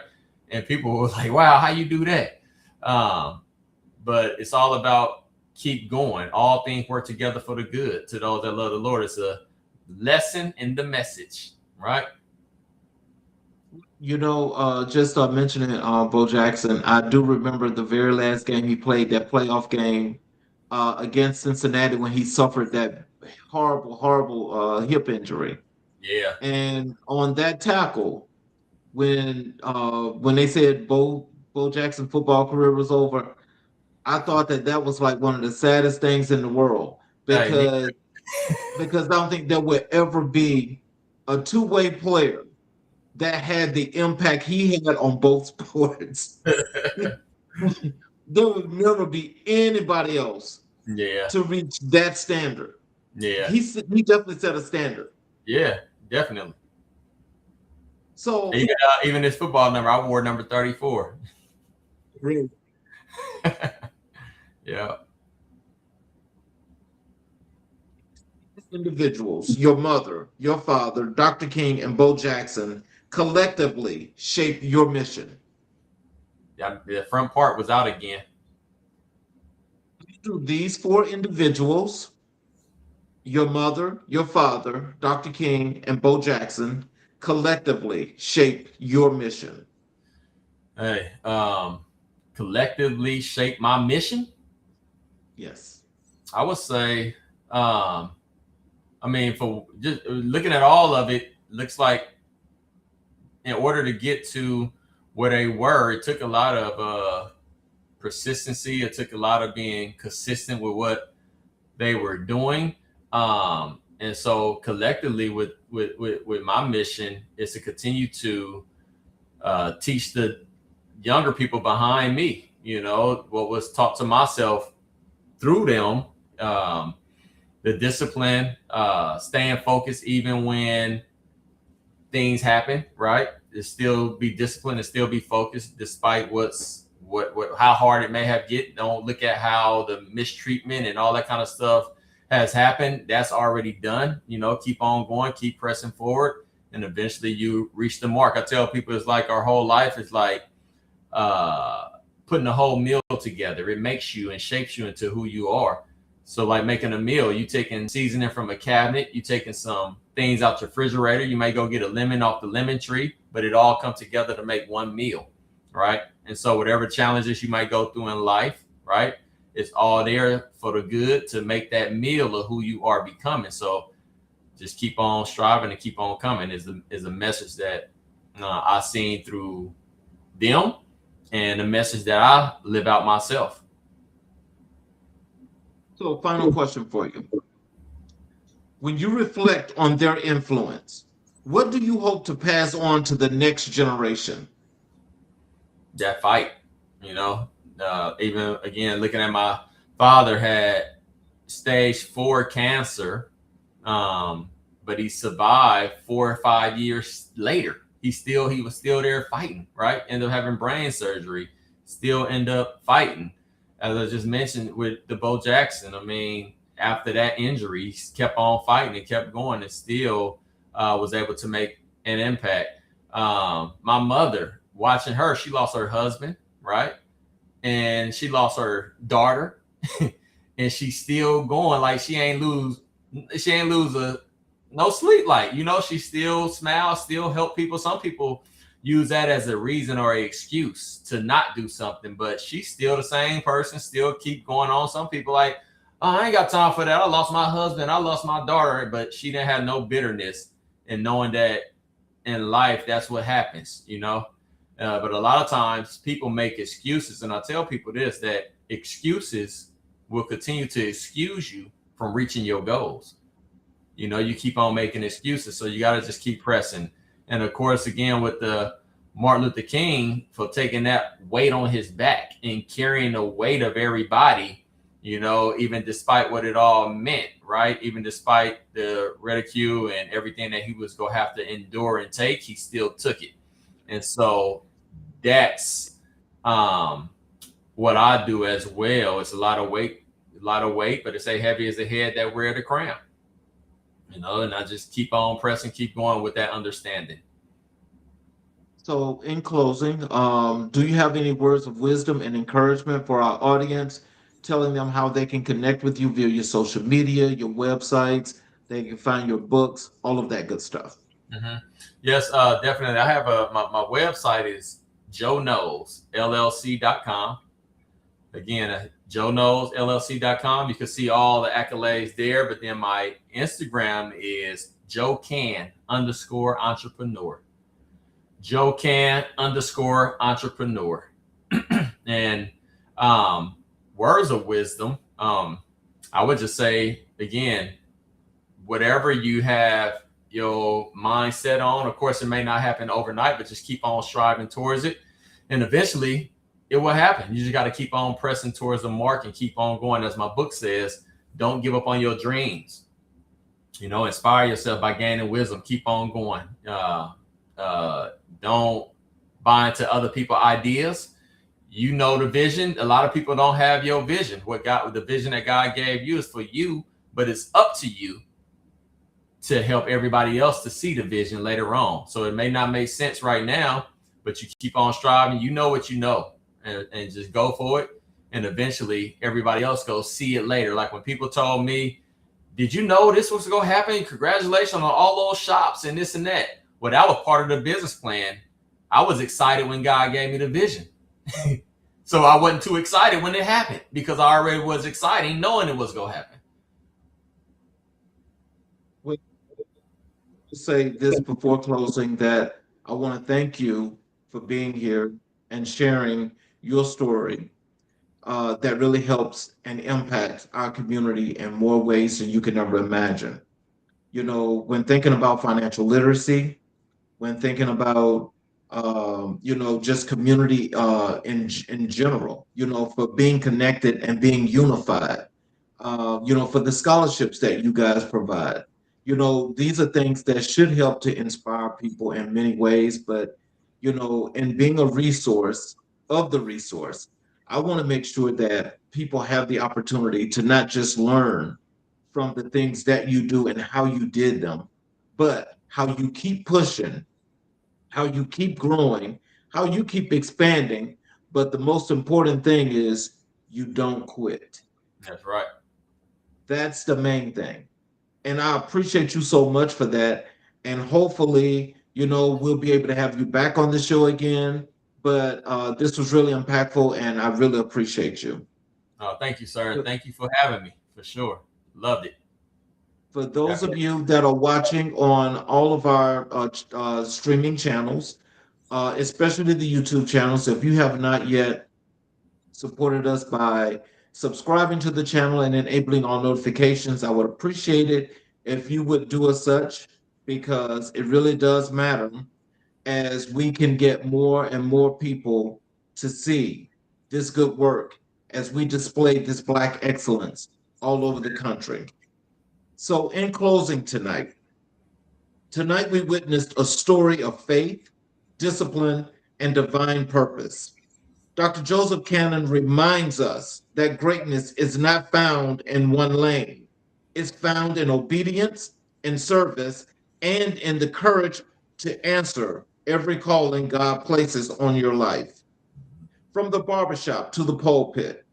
And people were like, wow, how you do that? But it's all about keep going. All things work together for the good to those that love the Lord. It's a lesson in the message, right? You know, just mentioning Bo Jackson, I do remember the very last game he played, that playoff game against Cincinnati, when he suffered that horrible hip injury. Yeah. And on that tackle, when they said Bo Jackson football career was over, I thought that was like one of the saddest things in the world, because I don't think there would ever be a two-way player that had the impact he had on both sports. There would never be anybody else to reach that standard. Yeah. He definitely set a standard. Yeah, definitely. So even his football number, I wore number 34. Really? Yeah. Individuals, your mother, your father, Dr. King, and Bo Jackson collectively shape your mission. Yeah, the front part was out again. Do these four individuals, your mother, your father, Dr. King, and Bo Jackson, collectively shape your mission? Hey, collectively shape my mission? Yes. I would say, I mean, for just looking at all of it, looks like in order to get to where they were, it took a lot of persistency. It took a lot of being consistent with what they were doing. And so collectively with my mission is to continue to teach the younger people behind me, you know, what was taught to myself through them, the discipline, staying focused even when things happen, right? To still be disciplined and still be focused despite how hard it may have get. Don't look at how the mistreatment and all that kind of stuff has happened. That's already done. You know, keep on going, keep pressing forward, and eventually you reach the mark. I tell people it's like our whole life is like putting a whole meal together. It makes you and shapes you into who you are. So like making a meal, you taking seasoning from a cabinet, you taking some things out your refrigerator. You may go get a lemon off the lemon tree, but it all comes together to make one meal, right? And so whatever challenges you might go through in life, right, it's all there for the good to make that meal of who you are becoming. So just keep on striving and keep on coming is a message that I seen through them and a message that I live out myself. So final question for you. When you reflect on their influence, what do you hope to pass on to the next generation? That fight, you know, even again, looking at my father had stage 4 cancer, but he survived 4 or 5 years later. he was still there fighting, right? Ended up having brain surgery, still end up fighting. As I just mentioned with the Bo Jackson, I mean, after that injury, he kept on fighting and kept going and still was able to make an impact. My mother, watching her, she lost her husband, right? And she lost her daughter, and she's still going. Like she ain't lose no sleep. Like, you know, she still smiles, still help people. Some people use that as a reason or an excuse to not do something, but she's still the same person, still keep going on. Some people like, oh, I ain't got time for that. I lost my husband, I lost my daughter, but she didn't have no bitterness in knowing that in life, that's what happens, you know? But a lot of times people make excuses, and I tell people this, that excuses will continue to excuse you from reaching your goals. You know, you keep on making excuses, so you got to just keep pressing. And of course, again, with the Martin Luther King for taking that weight on his back and carrying the weight of everybody, you know, even despite what it all meant, right? Even despite the ridicule and everything that he was going to have to endure and take, he still took it. And so that's what I do as well. It's a lot of weight, but it's a heavy as the head that wear the crown. You know, and I just keep on pressing, keep going with that understanding. So, in closing, do you have any words of wisdom and encouragement for our audience, telling them how they can connect with you via your social media, your websites, they can find your books, all of that good stuff? Mm-hmm. Yes, definitely. I have my website is joeknowsllc.com. Again, joeknowsllc.com. You can see all the accolades there, but then my Instagram is joecan_entrepreneur. joecan_entrepreneur. And words of wisdom, I would just say, again, whatever you have your mindset on, of course, it may not happen overnight, but just keep on striving towards it. And eventually it will happen. You just got to keep on pressing towards the mark and keep on going. As my book says, don't give up on your dreams. You know, inspire yourself by gaining wisdom. Keep on going. Don't buy into other people's ideas. You know the vision. A lot of people don't have your vision. The vision that God gave you is for you, but it's up to you to help everybody else to see the vision later on. So it may not make sense right now, but you keep on striving. You know what you know, and just go for it. And eventually everybody else goes see it later. Like when people told me, did you know this was going to happen? Congratulations on all those shops and this and that. Well, that was part of the business plan. I was excited when God gave me the vision. So I wasn't too excited when it happened because I already was excited knowing it was going to happen. We'll say this before closing, that I want to thank you for being here and sharing your story that really helps and impacts our community in more ways than you can ever imagine. You know, when thinking about financial literacy, when thinking about just community in general, for being connected and being unified, for the scholarships that you guys provide. These are things that should help to inspire people in many ways, but in being a resource of the resource, I want to make sure that people have the opportunity to not just learn from the things that you do and how you did them, but how you keep pushing, how you keep growing, how you keep expanding. But the most important thing is you don't quit. That's right. That's the main thing. And I appreciate you so much for that. And hopefully, we'll be able to have you back on the show again. But this was really impactful, and I really appreciate you. Oh, thank you, sir. Thank you for having me, for sure. Loved it. For those of you that are watching on all of our streaming channels, especially the YouTube channels, if you have not yet supported us by subscribing to the channel and enabling all notifications, I would appreciate it if you would do as such, because it really does matter as we can get more and more people to see this good work as we display this Black excellence all over the country. So in closing tonight we witnessed a story of faith, discipline, and divine purpose. Dr. Joseph Cannon reminds us that greatness is not found in one lane. It's found in obedience, in service, and in the courage to answer every calling God places on your life. From the barbershop to the pulpit,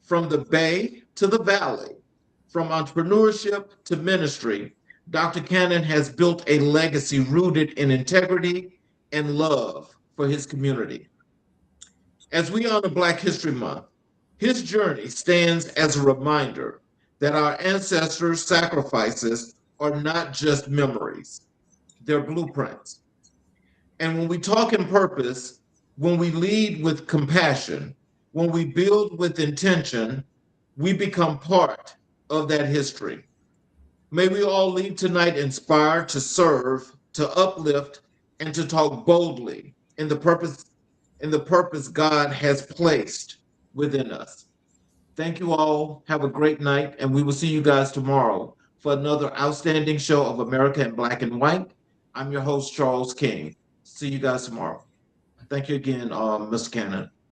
from the bay to the valley, from entrepreneurship to ministry, Dr. Cannon has built a legacy rooted in integrity and love for his community. As we honor Black History Month, his journey stands as a reminder that our ancestors' sacrifices are not just memories, they're blueprints. And when we talk in purpose, when we lead with compassion, when we build with intention, we become part of that history. May we all leave tonight inspired to serve, to uplift, and to talk boldly in the purpose God has placed within us. Thank you all. Have a great night, and we will see you guys tomorrow for another outstanding show of America in Black and White. I'm your host, Charles King. See you guys tomorrow. Thank you again, Mr. Cannon.